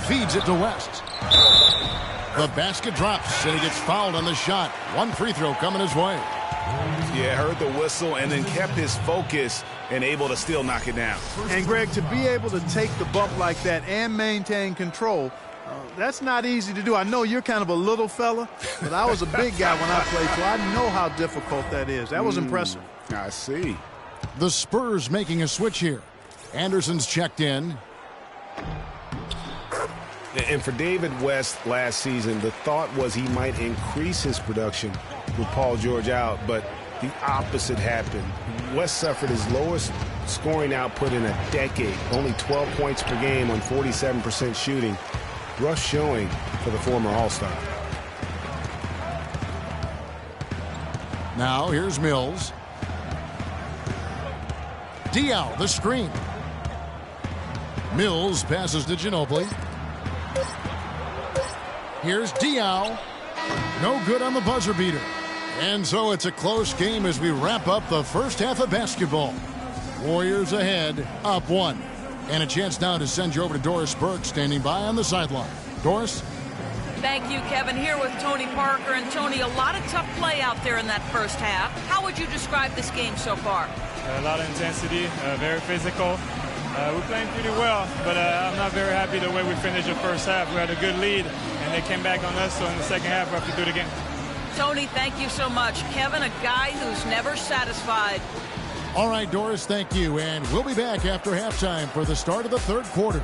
Feeds it to West. The basket drops, and he gets fouled on the shot. One free throw coming his way. Yeah, heard the whistle and then kept his focus and able to still knock it down. And, Greg, to be able to take the bump like that and maintain control, that's not easy to do. I know you're kind of a little fella, but I was a big guy when I played, so I know how difficult that is. That was impressive. I see. The Spurs making a switch here. Anderson's checked in. And for David West last season, the thought was he might increase his production with Paul George out, but the opposite happened. West suffered his lowest scoring output in a decade, only 12 points per game on 47% shooting. Rough showing for the former All-Star. Now here's Mills. Diaw, the screen. Mills passes to Ginobili. Here's Diaw. No good on the buzzer beater. And so it's a close game as we wrap up the first half of basketball. Warriors ahead, up 1. And a chance now to send you over to Doris Burke, standing by on the sideline. Doris? Thank you, Kevin. Here with Tony Parker. And Tony, a lot of tough play out there in that first half. How would you describe this game so far? A lot of intensity, very physical. We're playing pretty well, but I'm not very happy the way we finished the first half. We had a good lead, and they came back on us, so in the second half we have to do it again. Tony, thank you so much. Kevin, a guy who's never satisfied. All right, Doris, thank you. And we'll be back after halftime for the start of the third quarter.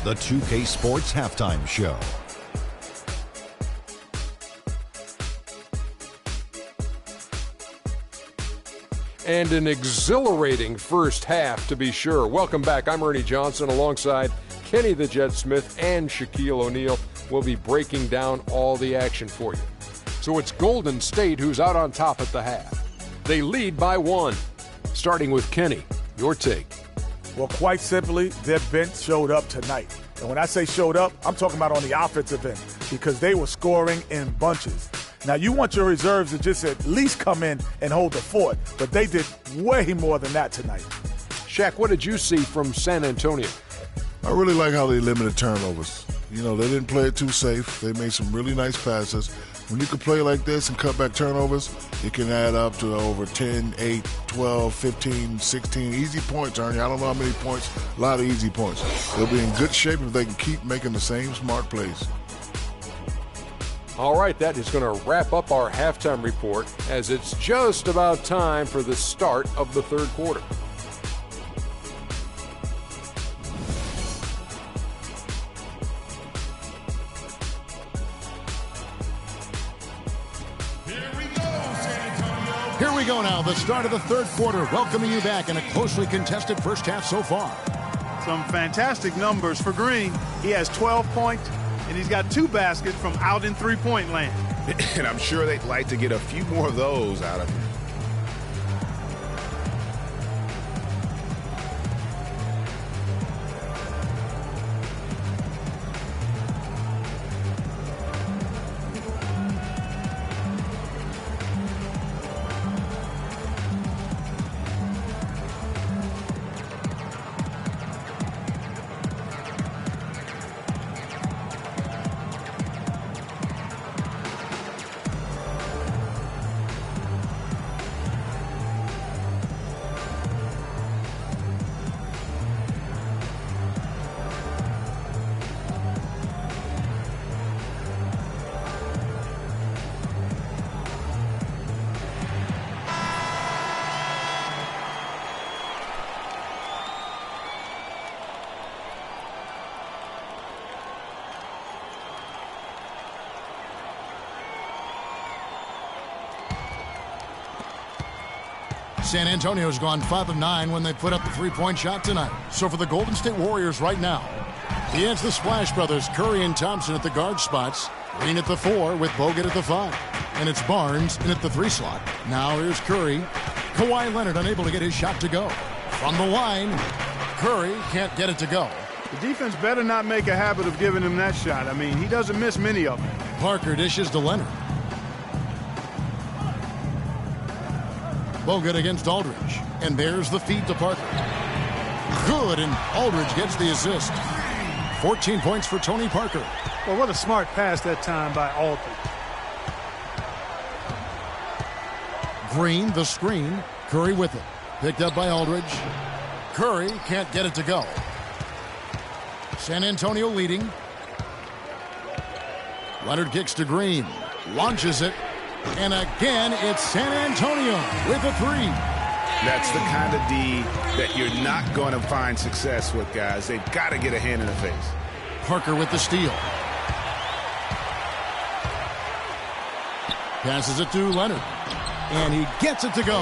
The 2K Sports Halftime Show. And an exhilarating first half, to be sure. Welcome back. I'm Ernie Johnson alongside Kenny the Jet Smith and Shaquille O'Neal. We'll be breaking down all the action for you. So it's Golden State who's out on top at the half. They lead by 1. Starting with Kenny, your take. Well, quite simply, their bench showed up tonight. And when I say showed up, I'm talking about on the offensive end because they were scoring in bunches. Now, you want your reserves to just at least come in and hold the fort, but they did way more than that tonight. Shaq, what did you see from San Antonio? I really like how they limited turnovers. You know, they didn't play it too safe. They made some really nice passes. When you can play like this and cut back turnovers, it can add up to over 10, 8, 12, 15, 16 easy points, Ernie. I don't know how many points, a lot of easy points. They'll be in good shape if they can keep making the same smart plays. All right, that is going to wrap up our halftime report as it's just about time for the start of the third quarter. Here we go now, the start of the third quarter, welcoming you back in a closely contested first half so far. Some fantastic numbers for Green. He has 12 points, and he's got 2 baskets from out in three-point land. And I'm sure they'd like to get a few more of those out of him. San Antonio's gone 5 of 9 when they put up the three-point shot tonight. So for the Golden State Warriors right now, it's the Splash Brothers, Curry and Thompson at the guard spots. Green at the 4 with Bogut at the 5. And it's Barnes in at the 3 slot. Now here's Curry. Kawhi Leonard unable to get his shot to go. From the line, Curry can't get it to go. The defense better not make a habit of giving him that shot. I mean, he doesn't miss many of them. Parker dishes to Leonard. Bogut against Aldridge. And there's the feed to Parker. Good, and Aldridge gets the assist. 14 points for Tony Parker. Well, what a smart pass that time by Aldridge. Green, the screen. Curry with it. Picked up by Aldridge. Curry can't get it to go. San Antonio leading. Leonard kicks to Green. Launches it. And again, it's San Antonio with a 3. That's the kind of D that you're not going to find success with, guys. They've got to get a hand in the face. Parker with the steal. Passes it to Leonard. And he gets it to go.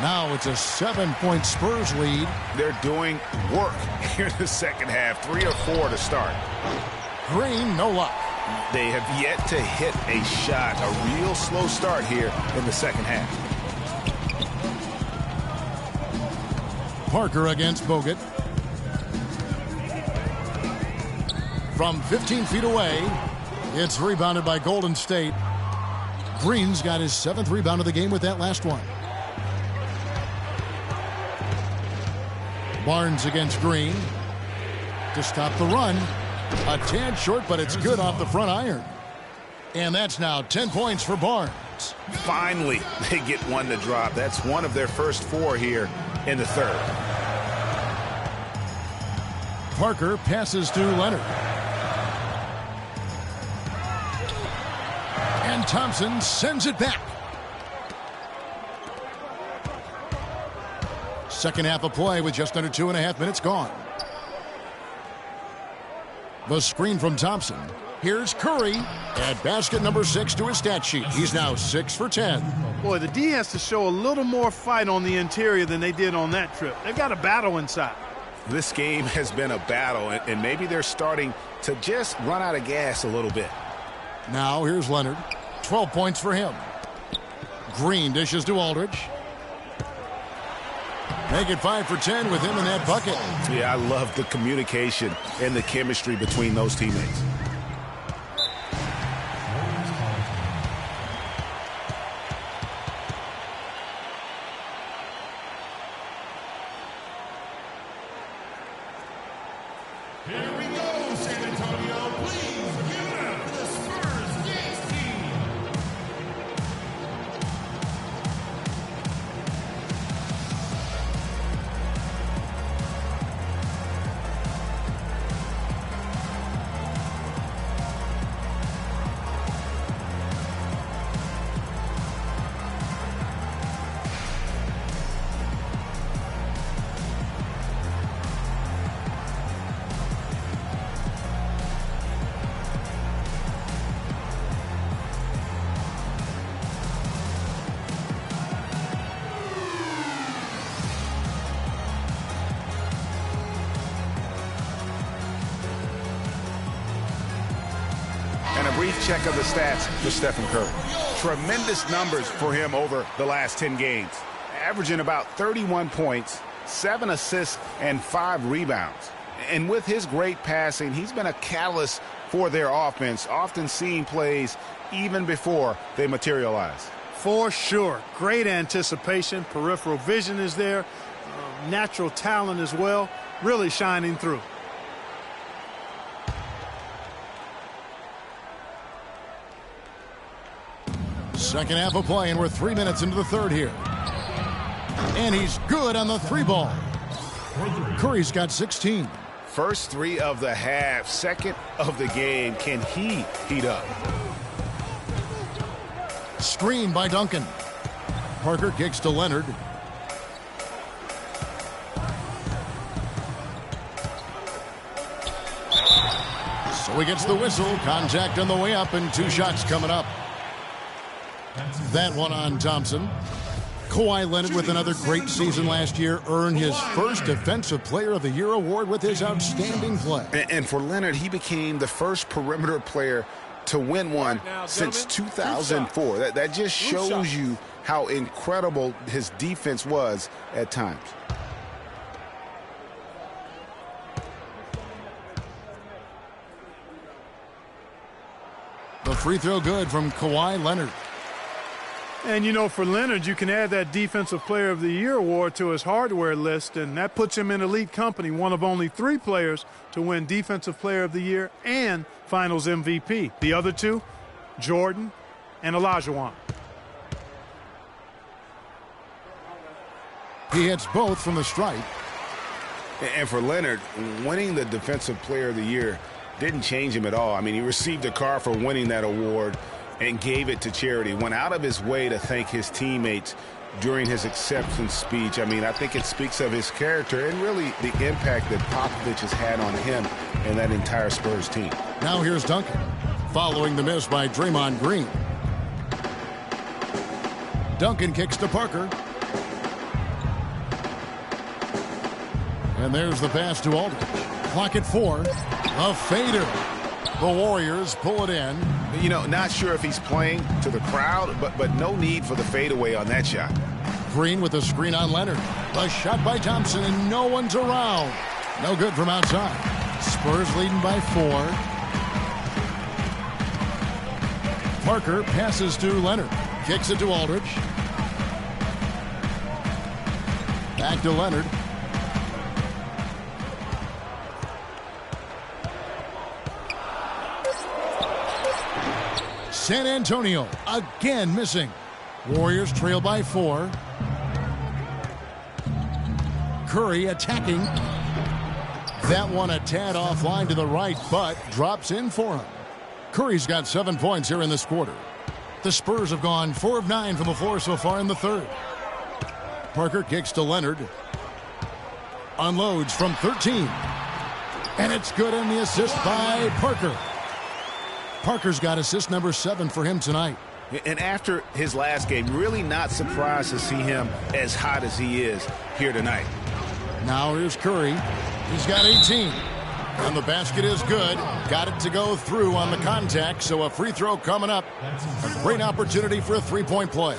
Now it's a 7-point Spurs lead. They're doing work here in the second half. 3 or 4 to start. Green, no luck. They have yet to hit a shot. A real slow start here in the second half. Parker against Bogut. From 15 feet away, it's rebounded by Golden State. Green's got his 7th rebound of the game with that last one. Barnes against Green to stop the run. A tad short, but it's good off the front iron. And that's now 10 points for Barnes. Finally, they get one to drop. That's one of their first 4 here in the third. Parker passes to Leonard. And Thompson sends it back. Second half of play with just under 2.5 minutes gone. The screen from Thompson. Here's Curry at basket number 6 to his stat sheet. He's now 6 for 10. Boy, the D has to show a little more fight on the interior than they did on that trip. They've got a battle inside. This game has been a battle, and maybe they're starting to just run out of gas a little bit. Now here's Leonard. 12 points for him. Green dishes to Aldridge. Make it 5 for 10 with him in that bucket. Yeah, I love the communication and the chemistry between those teammates. Here we go, San Antonio. Please give it up for the Spurs Games team. And a brief check of the stats for Stephen Curry. Tremendous numbers for him over the last 10 games. Averaging about 31 points, 7 assists, and 5 rebounds. And with his great passing, he's been a catalyst for their offense, often seeing plays even before they materialize. For sure. Great anticipation. Peripheral vision is there. Natural talent as well. Really shining through. Second half of play, and we're 3 minutes into the third here. And he's good on the 3 ball. Curry's got 16. First 3 of the half, second of the game. Can he heat up? Screen by Duncan. Parker kicks to Leonard. So he gets the whistle. Contact on the way up, and 2 shots coming up. That one on Thompson. Kawhi Leonard, with another great season last year, earned his first Defensive Player of the Year award with his outstanding play. And for Leonard, he became the first perimeter player to win one since 2004. That just shows you how incredible his defense was at times. The free throw good from Kawhi Leonard. And, you know, for Leonard, you can add that Defensive Player of the Year award to his hardware list, and that puts him in elite company, one of only 3 players to win Defensive Player of the Year and Finals MVP. The other 2, Jordan and Olajuwon. He hits both from the stripe. And for Leonard, winning the Defensive Player of the Year didn't change him at all. I mean, he received a car for winning that award and gave it to charity. Went out of his way to thank his teammates during his acceptance speech. I mean, I think it speaks of his character and really the impact that Popovich has had on him and that entire Spurs team. Now here's Duncan, following the miss by Draymond Green. Duncan kicks to Parker. And there's the pass to Aldridge. Clock at 4. A fader. The Warriors pull it in. You know, not sure if he's playing to the crowd, but no need for the fadeaway on that shot. Green with a screen on Leonard. A shot by Thompson, and no one's around. No good from outside. Spurs leading by 4. Parker passes to Leonard. Kicks it to Aldridge. Back to Leonard. San Antonio again missing. Warriors trail by 4. Curry attacking. That one a tad offline to the right, but drops in for him. Curry's got 7 points here in this quarter. The Spurs have gone 4 of 9 from the floor so far in the third. Parker kicks to Leonard. Unloads from 13. And it's good, and the assist by Parker. Parker's got assist number 7 for him tonight. And after his last game, really not surprised to see him as hot as he is here tonight. Now here's Curry. He's got 18. And the basket is good. Got it to go through on the contact, so a free throw coming up. A great opportunity for a three-point play.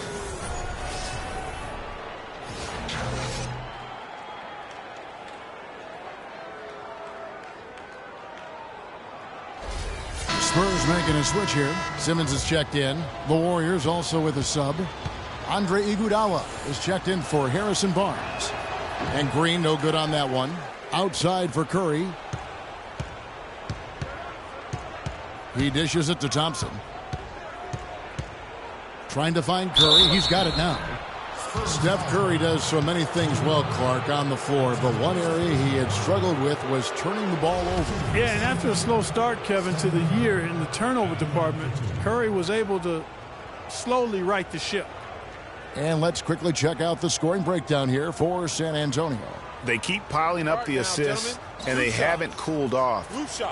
Spurs making a switch here. Simmons is checked in. The Warriors also with a sub. Andre Iguodala is checked in for Harrison Barnes. And Green no good on that one. Outside for Curry. He dishes it to Thompson. Trying to find Curry. He's got it now. Steph Curry does so many things well, Clark, on the floor, but one area he had struggled with was turning the ball over. Yeah, and after a slow start, Kevin, to the year in the turnover department, Curry was able to slowly right the ship. And let's quickly check out the scoring breakdown here for San Antonio. They keep piling up the assists, and they haven't cooled off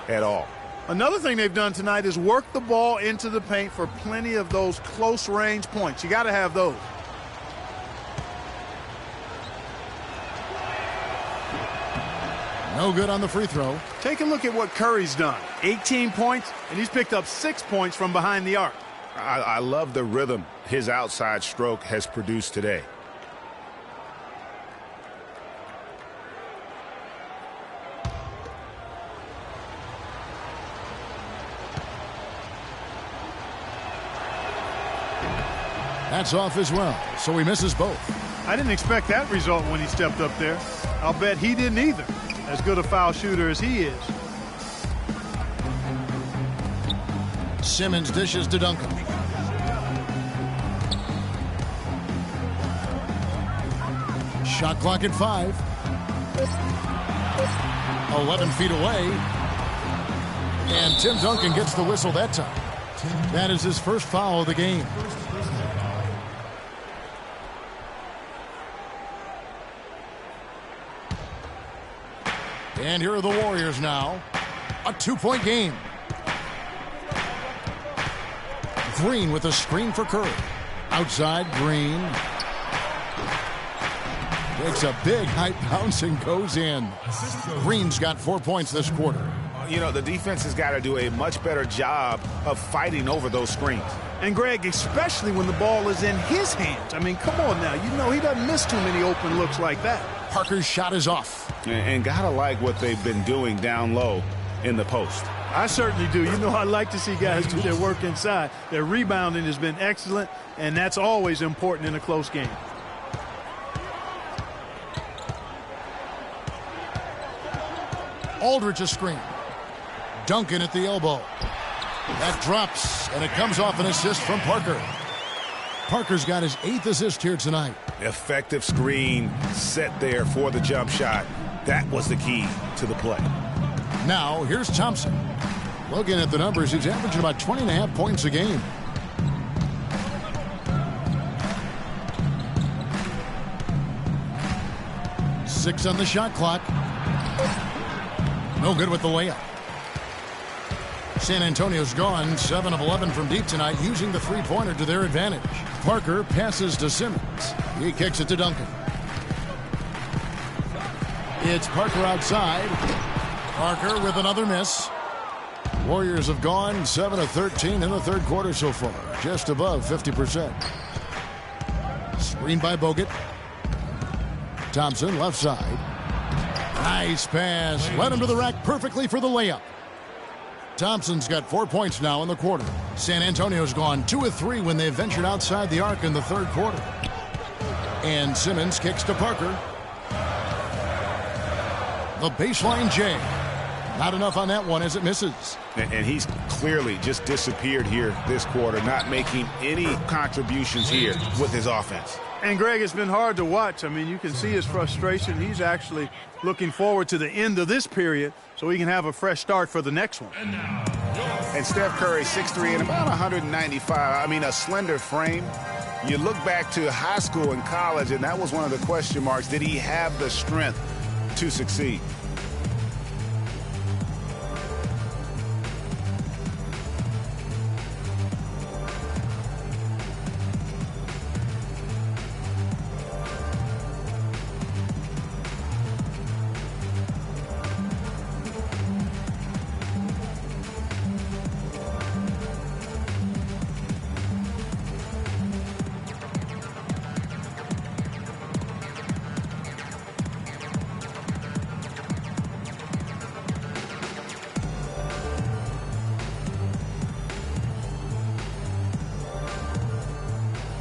at all. Another thing they've done tonight is work the ball into the paint for plenty of those close-range points. You got to have those. No good on the free throw. Take a look at what Curry's done. 18 points, and he's picked up 6 points from behind the arc. I love the rhythm his outside stroke has produced today. That's off as well, so he misses both. I didn't expect that result when he stepped up there. I'll bet he didn't either, as good a foul shooter as he is. Simmons dishes to Duncan. Shot clock at 5. 11 feet away. And Tim Duncan gets the whistle that time. That is his first foul of the game. And here are the Warriors now. A 2-point game. Green with a screen for Curry. Outside, Green. Takes a big high bounce and goes in. Green's got 4 points this quarter. You know, the defense has got to do a much better job of fighting over those screens. And, Greg, especially when the ball is in his hands. I mean, come on now. You know he doesn't miss too many open looks like that. Parker's shot is off. And got to like what they've been doing down low in the post. I certainly do. You know, I like to see guys do their work inside. Their rebounding has been excellent, and that's always important in a close game. Aldridge a screen. Duncan at the elbow. That drops, and it comes off an assist from Parker. Parker's got his 8th assist here tonight. Effective screen set there for the jump shot. That was the key to the play. Now, here's Thompson. Looking at the numbers, he's averaging about 20.5 points a game. Six on the shot clock. No good with the layup. San Antonio's gone 7 of 11 from deep tonight, using the three-pointer to their advantage. Parker passes to Simmons. He kicks it to Duncan. It's Parker outside. Parker with another miss. Warriors have gone 7 of 13 in the third quarter so far, just above 50%. Screened by Bogut. Thompson left side. Nice pass. Led him to the rack perfectly for the layup. Thompson's got 4 points now in the quarter. San Antonio's gone 2 of 3 when they ventured outside the arc in the third quarter. And Simmons kicks to Parker. The baseline J. Not enough on that one as it misses. And he's clearly just disappeared here this quarter, not making any contributions here with his offense. And, Greg, it's been hard to watch. I mean, you can see his frustration. He's actually looking forward to the end of this period so he can have a fresh start for the next one. And Steph Curry, 6'3" and about 195. I mean, a slender frame. You look back to high school and college, and that was one of the question marks. Did he have the strength to succeed?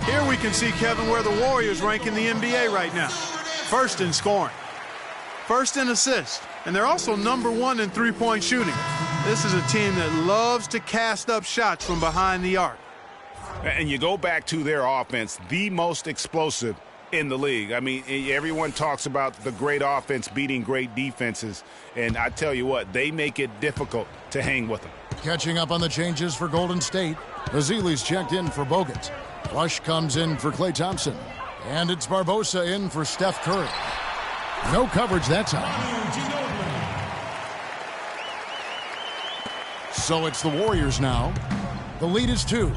Here we can see, Kevin, where the Warriors rank in the NBA right now. First in scoring, first in assists, and they're also #1 in three-point shooting. This is a team that loves to cast up shots from behind the arc. And you go back to their offense, the most explosive in the league. I mean, everyone talks about the great offense beating great defenses, and I tell you what, they make it difficult to hang with them. Catching up on the changes for Golden State. Azili's checked in for Bogut. Rush comes in for Klay Thompson. And it's Barbosa in for Steph Curry. No coverage that time. So it's the Warriors now. The lead is 2.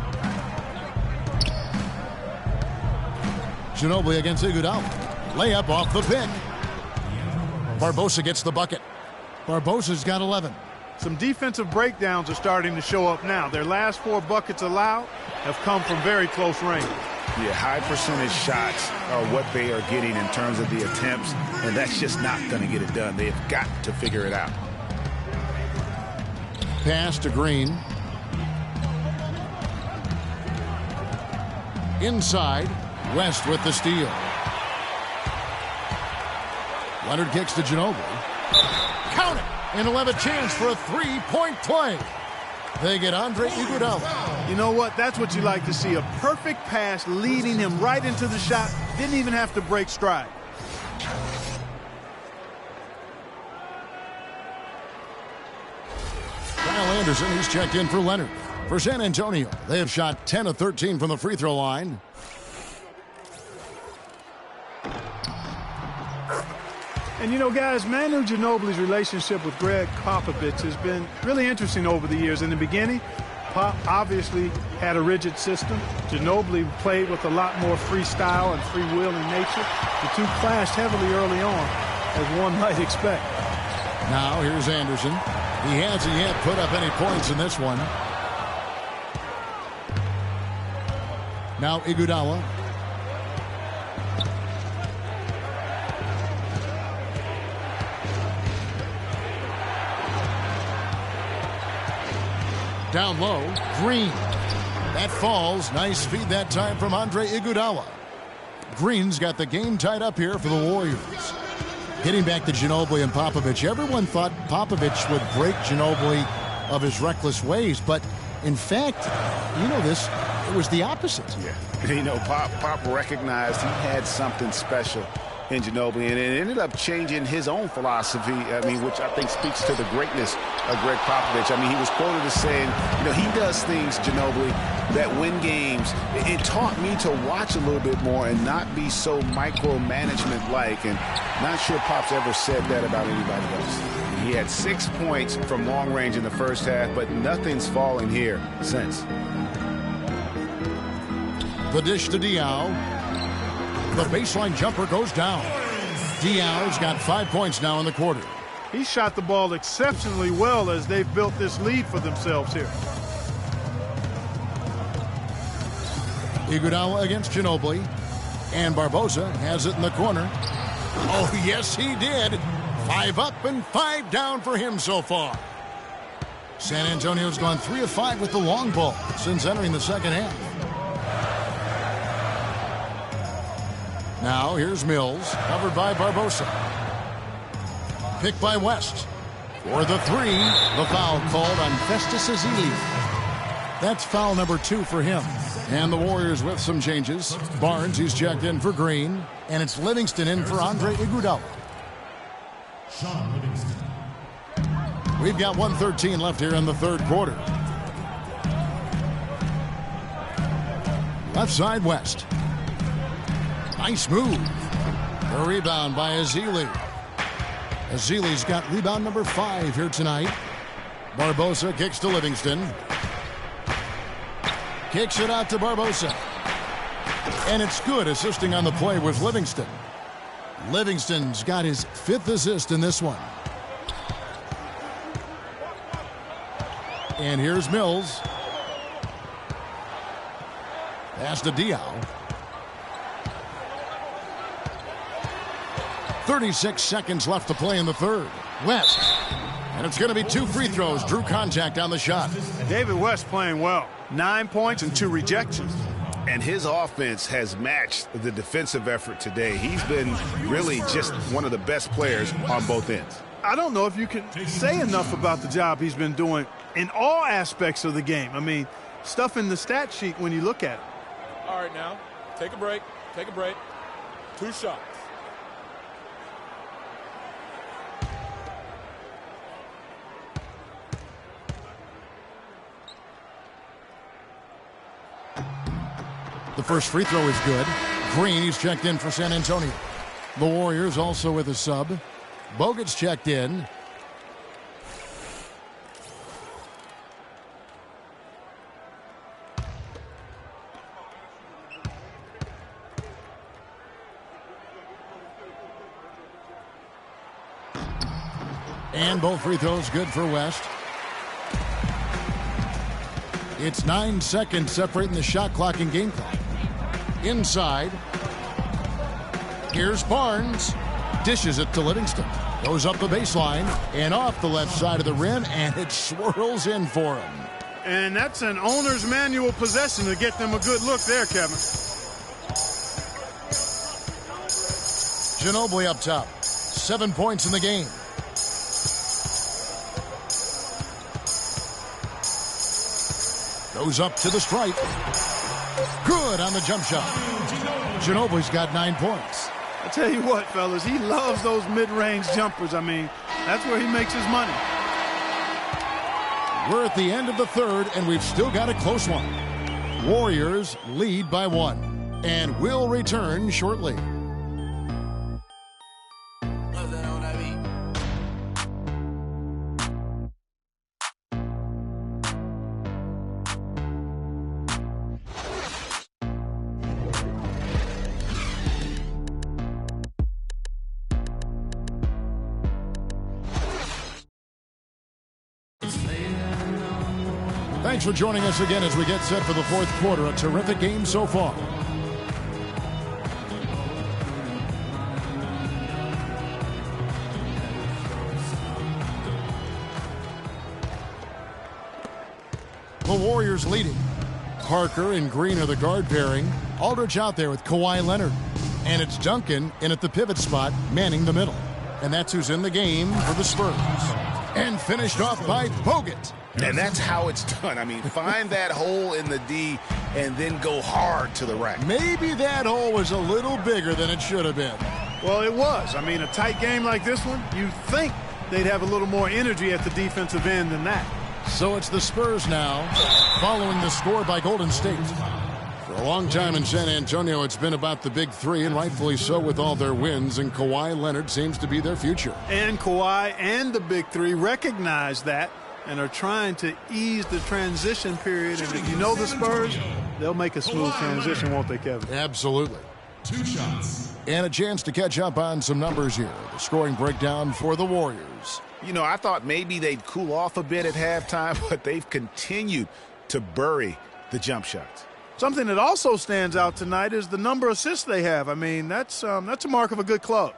Ginobili against Iguodala. Layup off the pin. Barbosa gets the bucket. Barbosa's got 11. Some defensive breakdowns are starting to show up now. Their last 4 buckets allowed have come from very close range. Yeah, high percentage shots are what they are getting in terms of the attempts, and that's just not going to get it done. They've got to figure it out. Pass to Green. Inside, West with the steal. Leonard kicks to Ginobili. Count it! And he'll have a chance for a three-point play. They get Andre Iguodala. You know what? That's what you like to see. A perfect pass leading him right into the shot. Didn't even have to break stride. Kyle Anderson, he's checked in for Leonard. For San Antonio, they have shot 10 of 13 from the free throw line. And, you know, guys, Manu Ginobili's relationship with Greg Popovich has been really interesting over the years. In the beginning, Pop obviously had a rigid system. Ginobili played with a lot more freestyle and freewheeling nature. The two clashed heavily early on, as one might expect. Now here's Anderson. He hasn't yet put up any points in this one. Now Iguodala. Down low, Green. That falls. Nice feed that time from Andre Iguodala. Green's got the game tied up here for the Warriors. Getting back to Ginobili and Popovich, everyone thought Popovich would break Ginobili of his reckless ways, but in fact, you know this, it was the opposite. Yeah, you know, Pop recognized he had something special in Ginobili, and it ended up changing his own philosophy, which I think speaks to the greatness of Greg Popovich. He was quoted as saying, you know, he does things, Ginobili, that win games. It taught me to watch a little bit more and not be so micromanagement-like, and not sure Pop's ever said that about anybody else. He had 6 points from long range in the first half, but nothing's fallen here since. The dish to Diaw. The baseline jumper goes down. Diaw's got 5 points now in the quarter. He shot the ball exceptionally well as they've built this lead for themselves here. Iguodala against Ginobili. And Barbosa has it in the corner. Oh, yes, he did. 5 up and 5 down for him so far. San Antonio's gone 3 of 5 with the long ball since entering the second half. Now here's Mills, covered by Barbosa. Picked by West. For the 3, the foul called on Festus Ezeli. That's foul number 2 for him. And the Warriors with some changes. Barnes, he's checked in for Green. And it's Livingston in for Andre Iguodala. We've got 1:13 left here in the third quarter. Left side, West. Nice move. A rebound by Ezeli. Ezeli's got rebound number 5 here tonight. Barbosa kicks to Livingston. Kicks it out to Barbosa. And it's good, assisting on the play with Livingston. Livingston's got his 5th assist in this one. And here's Mills. Pass to Diaw. 36 seconds left to play in the third. West. And it's going to be 2 free throws. Drew contact on the shot. David West playing well. 9 points and 2 rejections. And his offense has matched the defensive effort today. He's been really just one of the best players on both ends. I don't know if you can say enough about the job he's been doing in all aspects of the game. Stuff in the stat sheet when you look at it. All right, now, take a break. Take a break. 2 shots. The first free throw is good. Green, he's checked in for San Antonio. The Warriors also with a sub. Bogut's checked in. And both free throws good for West. It's 9 seconds separating the shot clock and game clock. Inside. Here's Barnes. Dishes it to Livingston. Goes up the baseline and off the left side of the rim, and it swirls in for him. And that's an owner's manual possession to get them a good look there, Kevin. Ginobili up top. 7 points in the game. Goes up to the stripe. Good on the jump shot. Ginobili's got 9 points. I tell you what, fellas, he loves those mid-range jumpers. That's where he makes his money. We're at the end of the third, and we've still got a close one. Warriors lead by 1, and we'll return shortly. Thanks for joining us again as we get set for the fourth quarter. A terrific game so far. The Warriors leading. Parker and Green are the guard pairing. Aldridge out there with Kawhi Leonard. And it's Duncan in at the pivot spot, manning the middle. And that's who's in the game for the Spurs. And finished off by Bogut. And that's how it's done. I mean, find that hole in the D and then go hard to the rack. Maybe that hole was a little bigger than it should have been. Well, it was. I mean, a tight game like this one, you'd think they'd have a little more energy at the defensive end than that. So it's the Spurs now, following the score by Golden State. For a long time in San Antonio, it's been about the big three, and rightfully so with all their wins, and Kawhi Leonard seems to be their future. And Kawhi and the big three recognize that and are trying to ease the transition period. And if you know the Spurs, they'll make a smooth transition, won't they, Kevin? Absolutely. 2 shots. And a chance to catch up on some numbers here. The scoring breakdown for the Warriors. You know, I thought maybe they'd cool off a bit at halftime, but they've continued to bury the jump shots. Something that also stands out tonight is the number of assists they have. I mean, that's a mark of a good club.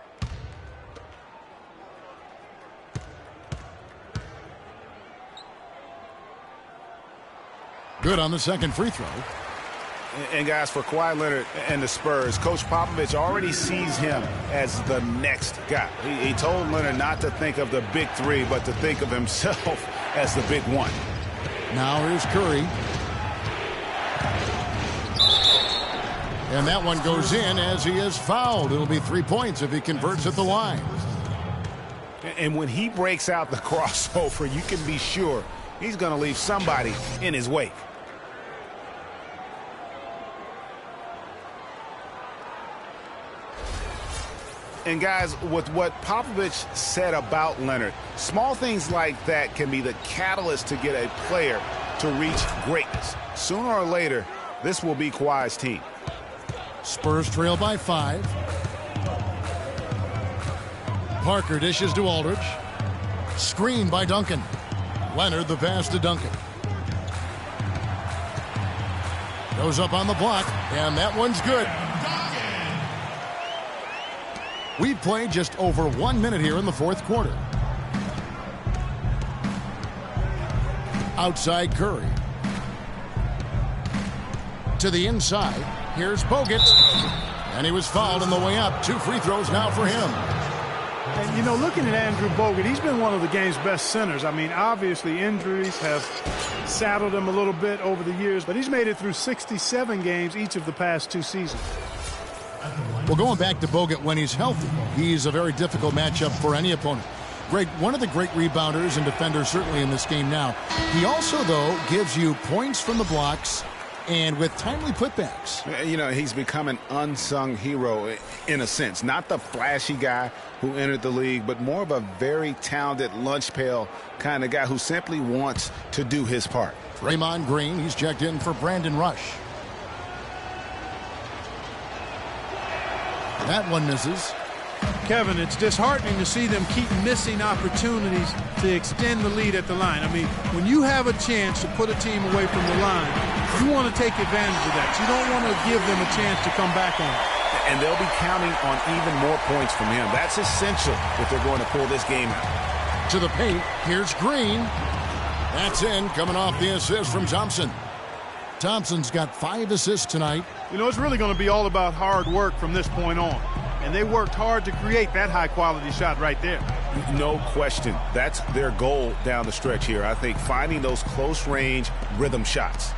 Good on the second free throw. And guys, for Kawhi Leonard and the Spurs, Coach Popovich already sees him as the next guy. He told Leonard not to think of the big three, but to think of himself as the big one. Now here's Curry. And that one goes in as he is fouled. It'll be 3 points if he converts at the line. And when he breaks out the crossover, you can be sure he's going to leave somebody in his wake. And guys, with what Popovich said about Leonard, small things like that can be the catalyst to get a player to reach greatness. Sooner or later, this will be Kawhi's team. Spurs trail by 5. Parker dishes to Aldridge. Screen by Duncan. Leonard the pass to Duncan. Goes up on the block, and that one's good. We've played just over 1 minute here in the fourth quarter. Outside Curry. To the inside. Here's Bogut. And he was fouled on the way up. 2 free throws now for him. And, you know, looking at Andrew Bogut, he's been one of the game's best centers. I mean, obviously injuries have saddled him a little bit over the years, but he's made it through 67 games each of the past 2 seasons. Well, going back to Bogut when he's healthy, he's a very difficult matchup for any opponent. One of the great rebounders and defenders certainly in this game now. He also, though, gives you points from the blocks and with timely putbacks. You know, he's become an unsung hero in a sense. Not the flashy guy who entered the league, but more of a very talented lunch pail kind of guy who simply wants to do his part. Draymond Green, he's checked in for Brandon Rush. That one misses. Kevin, it's disheartening to see them keep missing opportunities to extend the lead at the line. I mean, when you have a chance to put a team away from the line, you want to take advantage of that. You don't want to give them a chance to come back on it. And they'll be counting on even more points from him. That's essential if they're going to pull this game out. To the paint, here's Green. That's in, coming off the assist from Thompson. Thompson's got 5 assists tonight. You know, it's really going to be all about hard work from this point on. And they worked hard to create that high-quality shot right there. No question. That's their goal down the stretch here. I think finding those close-range rhythm shots.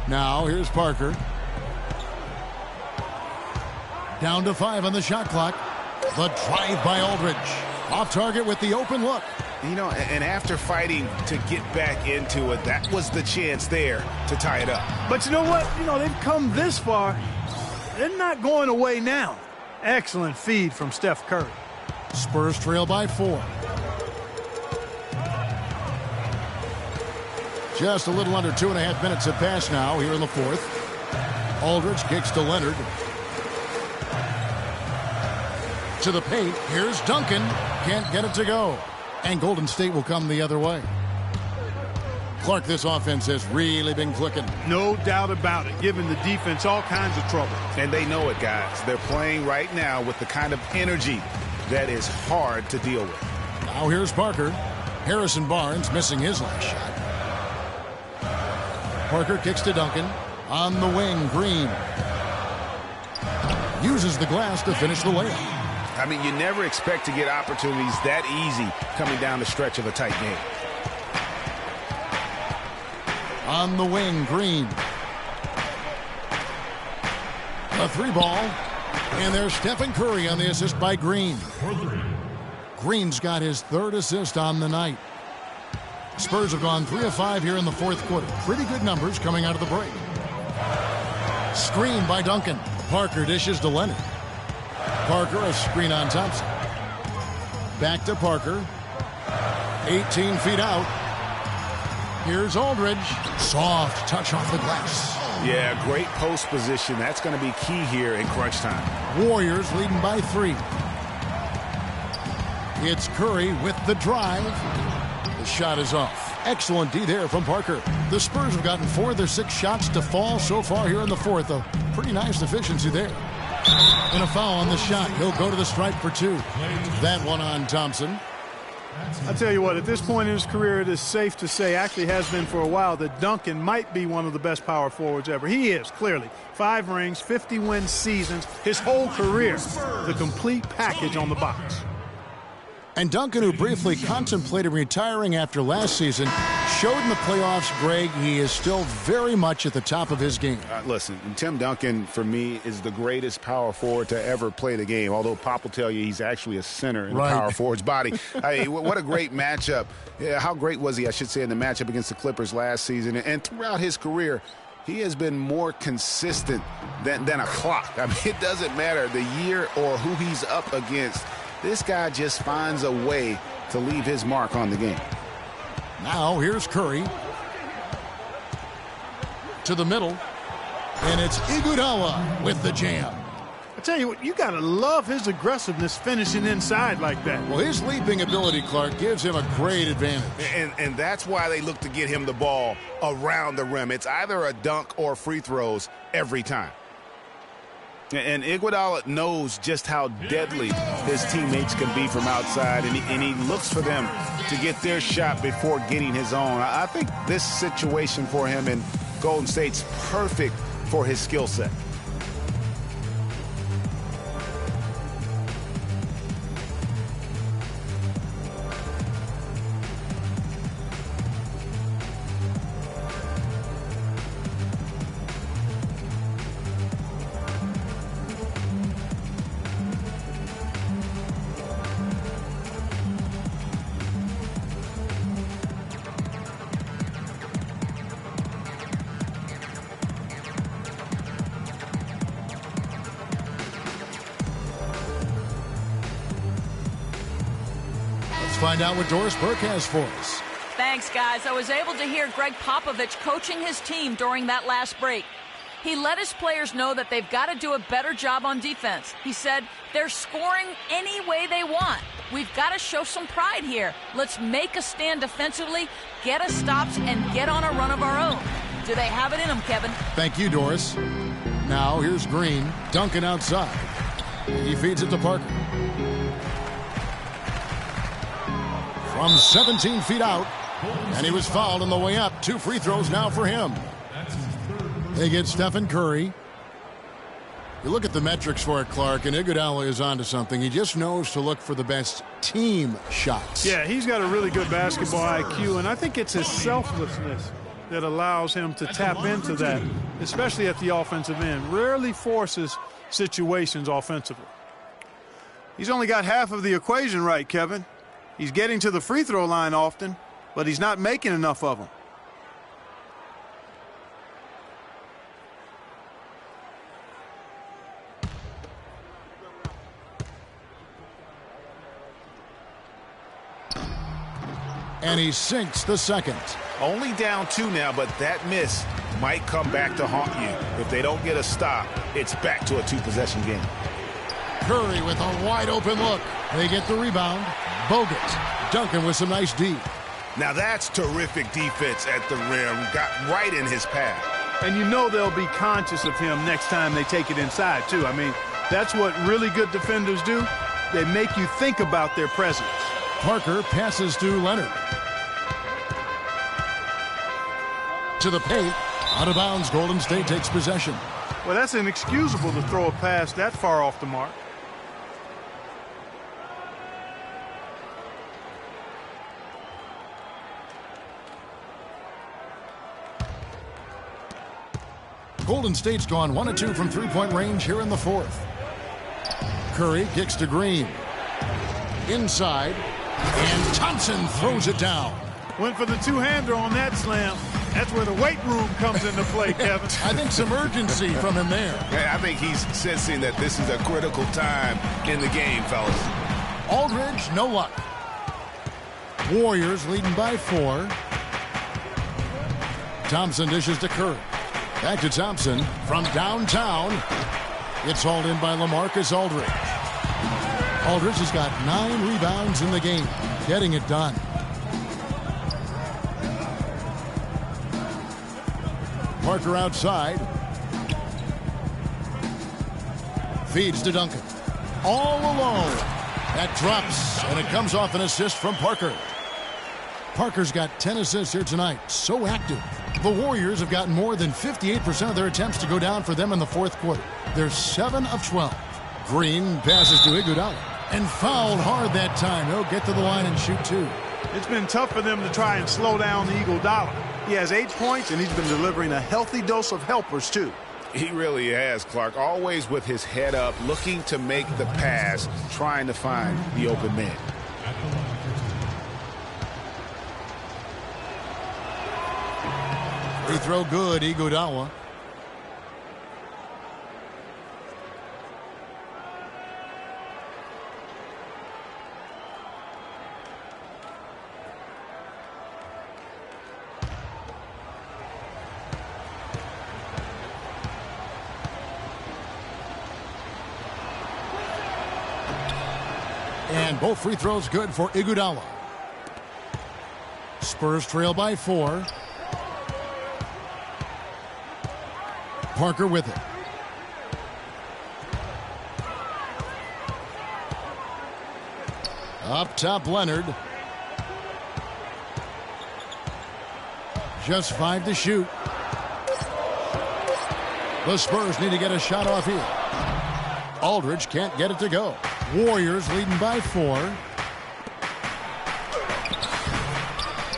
Now, here's Parker. Down to 5 on the shot clock. The drive by Aldridge. Off target with the open look. You know, and after fighting to get back into it, that was the chance there to tie it up. But you know what? You know, they've come this far. They're not going away now. Excellent feed from Steph Curry. Spurs trail by 4. Just a little under 2.5 minutes have passed now here in the fourth. Aldridge kicks to Leonard. To the paint. Here's Duncan. Can't get it to go. And Golden State will come the other way. Clark, this offense has really been clicking. No doubt about it, giving the defense all kinds of trouble. And they know it, guys. They're playing right now with the kind of energy that is hard to deal with. Now here's Parker. Harrison Barnes missing his last shot. Parker kicks to Duncan. On the wing, Green uses the glass to finish the layup. I mean, you never expect to get opportunities that easy coming down the stretch of a tight game. On the wing, Green. A 3-ball. And there's Stephen Curry on the assist by Green. Green's got his 3rd assist on the night. Spurs have gone 3 of 5 here in the 4th quarter. Pretty good numbers coming out of the break. Screen by Duncan. Parker dishes to Leonard. Parker, a screen on Thompson. Back to Parker. 18 feet out. Here's Aldridge. Soft touch off the glass. Yeah, great post position. That's going to be key here in crunch time. Warriors leading by 3. It's Curry with the drive. The shot is off. Excellent D there from Parker. The Spurs have gotten 4 of their 6 shots to fall so far here in the 4th. A pretty nice efficiency there. And a foul on the shot. He'll go to the stripe for 2. That one on Thompson. I tell you what, at this point in his career, it is safe to say, actually has been for a while, that Duncan might be one of the best power forwards ever. He is, clearly. 5 rings, 50-win seasons, his whole career. The complete package on the box. And Duncan, who briefly contemplated retiring after last season, showed in the playoffs, Greg, he is still very much at the top of his game. Listen, Tim Duncan, for me, is the greatest power forward to ever play the game, although Pop will tell you he's actually a center in the power forward's body. I mean, what a great matchup. Yeah, how great was he, I should say, in the matchup against the Clippers last season. And throughout his career, he has been more consistent than a clock. I mean, it doesn't matter the year or who he's up against. This guy just finds a way to leave his mark on the game. Now here's Curry. To the middle. And it's Iguodala with the jam. I tell you what, you got to love his aggressiveness finishing inside like that. Well, his leaping ability, Clark, gives him a great advantage. And that's why they look to get him the ball around the rim. It's either a dunk or free throws every time. And Iguodala knows just how deadly his teammates can be from outside, and he looks for them to get their shot before getting his own. I think this situation for him in Golden State's perfect for his skill set. Find out what Doris Burke has for us. Thanks, guys. I was able to hear Greg Popovich coaching his team during that last break. He let his players know that they've got to do a better job on defense. He said they're scoring any way they want. We've got to show some pride here. Let's make a stand defensively, get us stops, and get on a run of our own. Do they have it in them, Kevin? Thank you, Doris. Now here's Green. Duncan outside. He feeds it to Parker. From 17 feet out, and he was fouled on the way up. 2 free throws now for him. They get Stephen Curry. You look at the metrics for it, Clark, and Iguodala is onto something. He just knows to look for the best team shots. Yeah, he's got a really good basketball IQ, and I think it's his selflessness that allows him to tap into that, especially at the offensive end. Rarely forces situations offensively. He's only got half of the equation right, Kevin. He's getting to the free throw line often, but he's not making enough of them. And he sinks the second. Only down 2 now, but that miss might come back to haunt you. If they don't get a stop, it's back to a 2-possession game. Curry with a wide open look. They get the rebound. Bogut. Duncan with some nice D. Now that's terrific defense at the rim. Got right in his path. And you know they'll be conscious of him next time they take it inside, too. I mean, that's what really good defenders do. They make you think about their presence. Parker passes to Leonard. To the paint. Out of bounds, Golden State takes possession. Well, that's inexcusable to throw a pass that far off the mark. Golden State's gone 1 of 2 from three-point range here in the fourth. Curry kicks to Green. Inside. And Thompson throws it down. Went for the two-hander on that slam. That's where the weight room comes into play, Kevin. I think some urgency from him there. I think he's sensing that this is a critical time in the game, fellas. Aldridge, no luck. Warriors leading by 4. Thompson dishes to Curry. Back to Thompson from downtown. It's hauled in by LaMarcus Aldridge. Aldridge has got 9 rebounds in the game, getting it done. Parker outside. Feeds to Duncan. All alone. That drops, and it comes off an assist from Parker. Parker's got 10 assists here tonight. So active. The Warriors have gotten more than 58% of their attempts to go down for them in the fourth quarter. They're 7 of 12. Green passes to Iguodala. And fouled hard that time. He'll get to the line and shoot 2. It's been tough for them to try and slow down the Iguodala. He has 8 points, and he's been delivering a healthy dose of helpers, too. He really has, Clark. Always with his head up, looking to make the pass, trying to find the open man. Free throw good, Iguodala. And both free throws good for Iguodala. Spurs trail by 4. Parker with it. Up top, Leonard. Just 5 to shoot. The Spurs need to get a shot off here. Aldridge can't get it to go. Warriors leading by 4.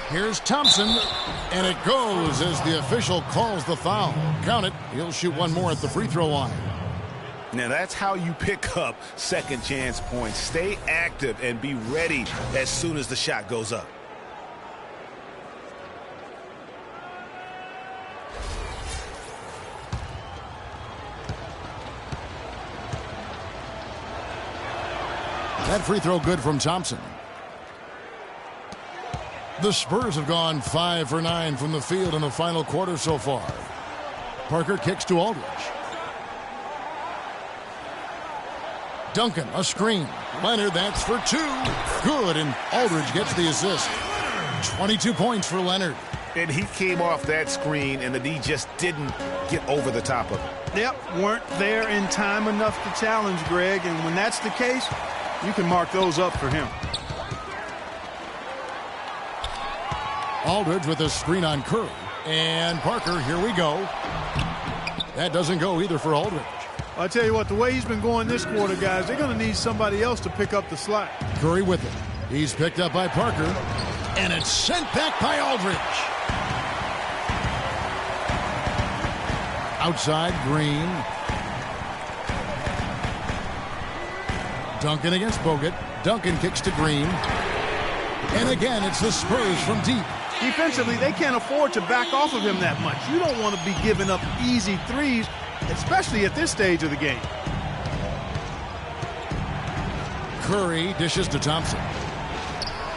Here's Thompson, and it goes as the official calls the foul. Count it. He'll shoot one more at the free throw line. Now that's how you pick up second chance points. Stay active and be ready as soon as the shot goes up. That free throw good from Thompson. The Spurs have gone 5 for 9 from the field in the final quarter so far. Parker kicks to Aldridge. Duncan, a screen. Leonard, that's for 2. Good, and Aldridge gets the assist. 22 points for Leonard. And he came off that screen, and the D just didn't get over the top of it. Yep, weren't there in time enough to challenge Greg, and when that's the case, you can mark those up for him. Aldridge with a screen on Curry. And Parker, here we go. That doesn't go either for Aldridge. I'll tell you what, the way he's been going this quarter, guys, they're going to need somebody else to pick up the slack. Curry with it. He's picked up by Parker. And it's sent back by Aldridge. Outside, Green. Duncan against Bogut. Duncan kicks to Green. And again, it's the Spurs from deep. Defensively, they can't afford to back off of him that much. You don't want to be giving up easy threes, especially at this stage of the game. Curry dishes to Thompson.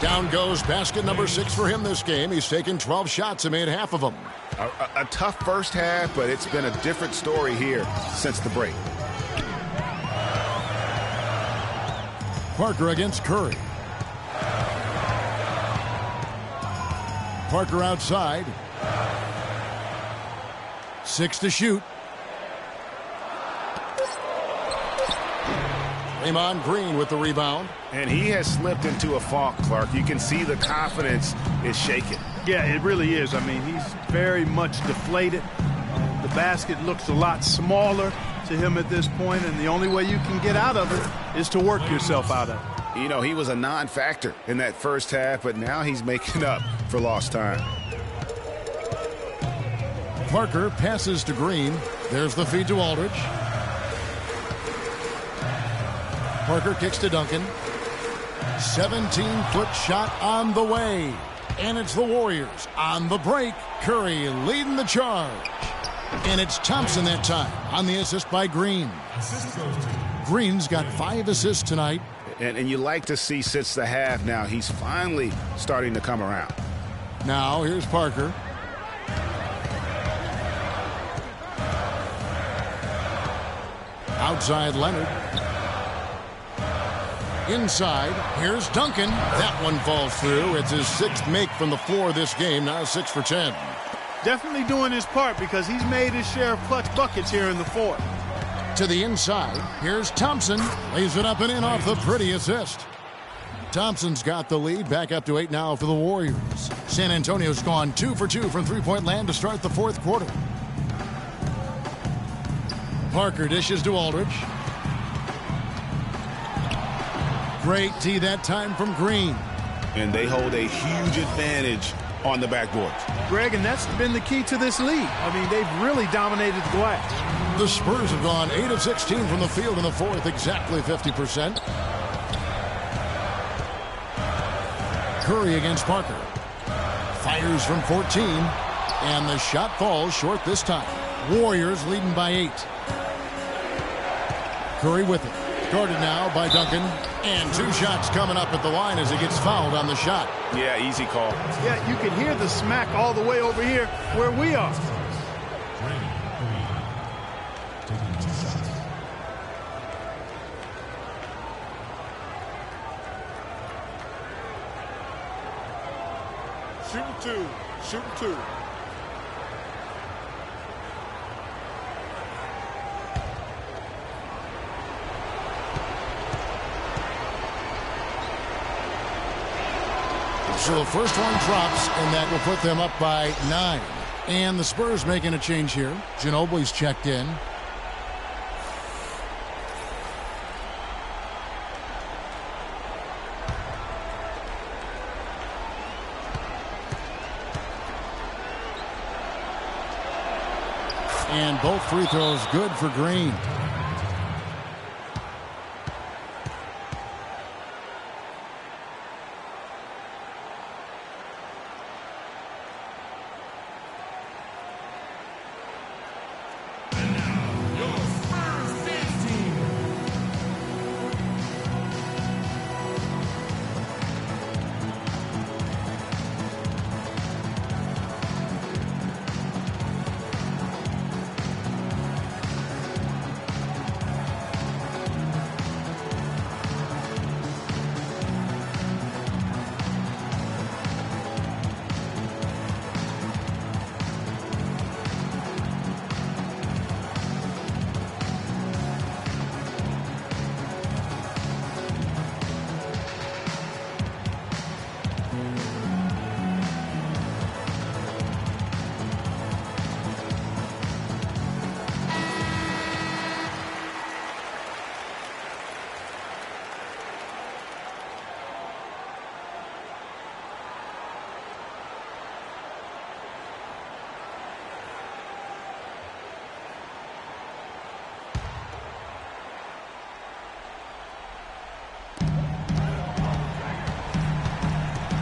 Down goes basket number 6 for him this game. He's taken 12 shots and made half of them. A tough first half, but it's been a different story here since the break. Parker against Curry. Parker outside. 6 to shoot. Draymond Green with the rebound. And he has slipped into a funk, Clark. You can see the confidence is shaken. Yeah, it really is. I mean, he's very much deflated. The basket looks a lot smaller to him at this point, and the only way you can get out of it is to work yourself out of it. You know, he was a non-factor in that first half, but now he's making up for lost time. Parker passes to Green. There's the feed to Aldridge. Parker kicks to Duncan. 17-foot shot on the way. And it's the Warriors on the break. Curry leading the charge. And it's Thompson that time on the assist by Green. Green's got 5 assists tonight. And you like to see since the half now, he's finally starting to come around. Now here's Parker. Outside Leonard. Inside, here's Duncan. That one falls through. It's his 6th make from the floor this game. Now 6 for 10. Definitely doing his part because he's made his share of clutch buckets here in the fourth. To the inside, here's Thompson. Lays it up and in off the pretty assist. Thompson's got the lead. Back up to 8 now for the Warriors. San Antonio's gone 2 for 2 from three-point land to start the fourth quarter. Parker dishes to Aldridge. Great tee that time from Green. And they hold a huge advantage on the backboards. Greg, and that's been the key to this league. I mean, they've really dominated the glass. The Spurs have gone 8 of 16 from the field in the fourth, exactly 50%. Curry against Parker. Fires from 14, and the shot falls short this time. Warriors leading by 8. Curry with it. Guarded now by Duncan. And 2 shots coming up at the line as he gets fouled on the shot. Yeah, easy call. Yeah, you can hear the smack all the way over here where we are. Shooting 2. Shooting 2. So the first one drops, and that will put them up by 9. And the Spurs making a change here. Ginobili's checked in. And both free throws good for Green.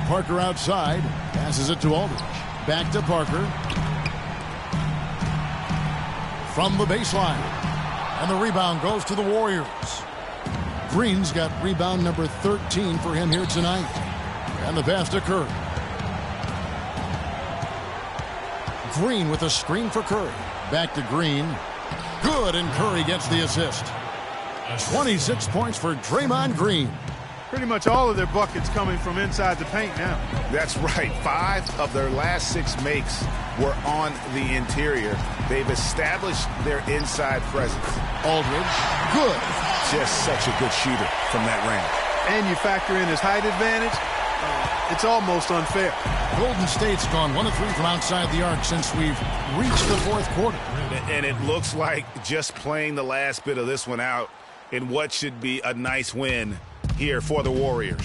Parker outside, passes it to Aldridge. Back to Parker. From the baseline. And the rebound goes to the Warriors. Green's got rebound number 13 for him here tonight. And the pass to Curry. Green with a screen for Curry. Back to Green. Good, and Curry gets the assist. 26 points for Draymond Green. Pretty much all of their buckets coming from inside the paint now. That's right. 5 of their last 6 makes were on the interior. They've established their inside presence. Aldridge, good. Just such a good shooter from that range. And you factor in his height advantage, it's almost unfair. Golden State's gone 1 of 3 from outside the arc since we've reached the fourth quarter. And it looks like just playing the last bit of this one out in what should be a nice win here for the Warriors.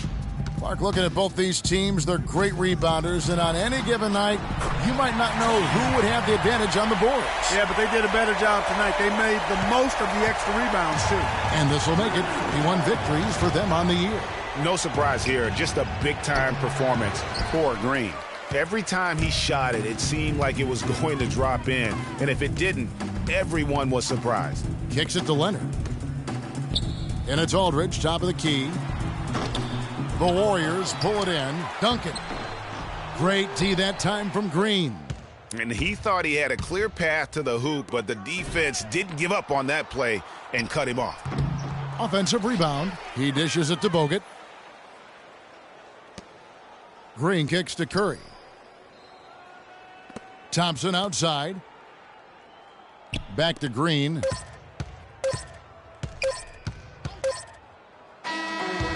Clark, looking at both these teams, they're great rebounders, and on any given night, you might not know who would have the advantage on the boards. Yeah, but they did a better job tonight. They made the most of the extra rebounds, too. And this will make it 41 victories for them on the year. No surprise here, just a big-time performance for Green. Every time he shot it, it seemed like it was going to drop in. And if it didn't, everyone was surprised. Kicks it to Leonard. And it's Aldridge, top of the key. The Warriors pull it in. Duncan. Great D that time from Green. And he thought he had a clear path to the hoop, but the defense didn't give up on that play and cut him off. Offensive rebound. He dishes it to Bogut. Green kicks to Curry. Thompson outside. Back to Green.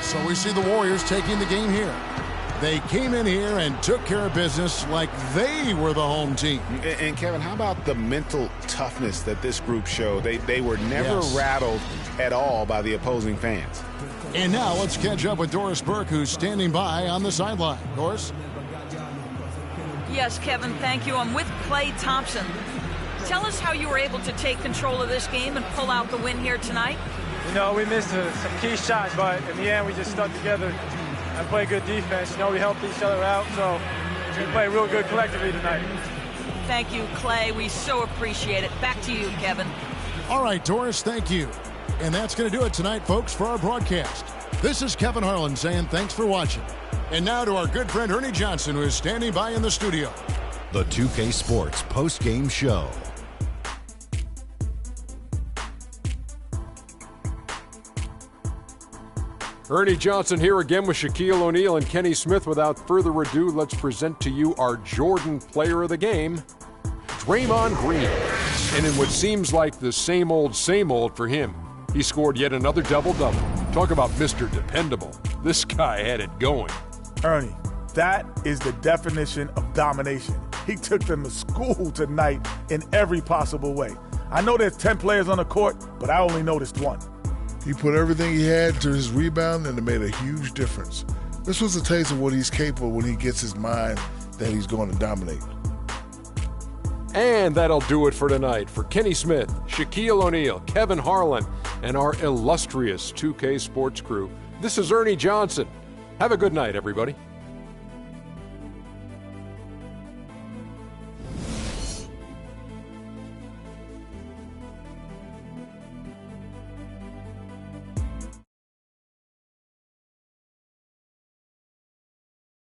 So we see the Warriors taking the game here. They came in here and took care of business like they were the home team. And Kevin, how about the mental toughness that this group showed? They were never rattled at all by the opposing fans. And now let's catch up with Doris Burke, who's standing by on the sideline. Doris? Yes, Kevin, thank you. I'm with Klay Thompson. Tell us how you were able to take control of this game and pull out the win here tonight. You know, we missed some key shots, but in the end, we just stuck together and played good defense. You know, we helped each other out, so we played real good collectively tonight. Thank you, Klay. We so appreciate it. Back to you, Kevin. All right, Doris, thank you. And that's going to do it tonight, folks, for our broadcast. This is Kevin Harlan saying thanks for watching. And now to our good friend Ernie Johnson, who is standing by in the studio. The 2K Sports post-game show. Ernie Johnson here again with Shaquille O'Neal and Kenny Smith. Without further ado, let's present to you our Jordan Player of the Game, Draymond Green. And in what seems like the same old for him, he scored yet another double-double. Talk about Mr. Dependable. This guy had it going. Ernie, that is the definition of domination. He took them to school tonight in every possible way. I know there's 10 players on the court, but I only noticed one. He put everything he had to his rebound, and it made a huge difference. This was a taste of what he's capable when he gets his mind that he's going to dominate. And that'll do it for tonight. For Kenny Smith, Shaquille O'Neal, Kevin Harlan, and our illustrious 2K Sports crew, this is Ernie Johnson. Have a good night, everybody.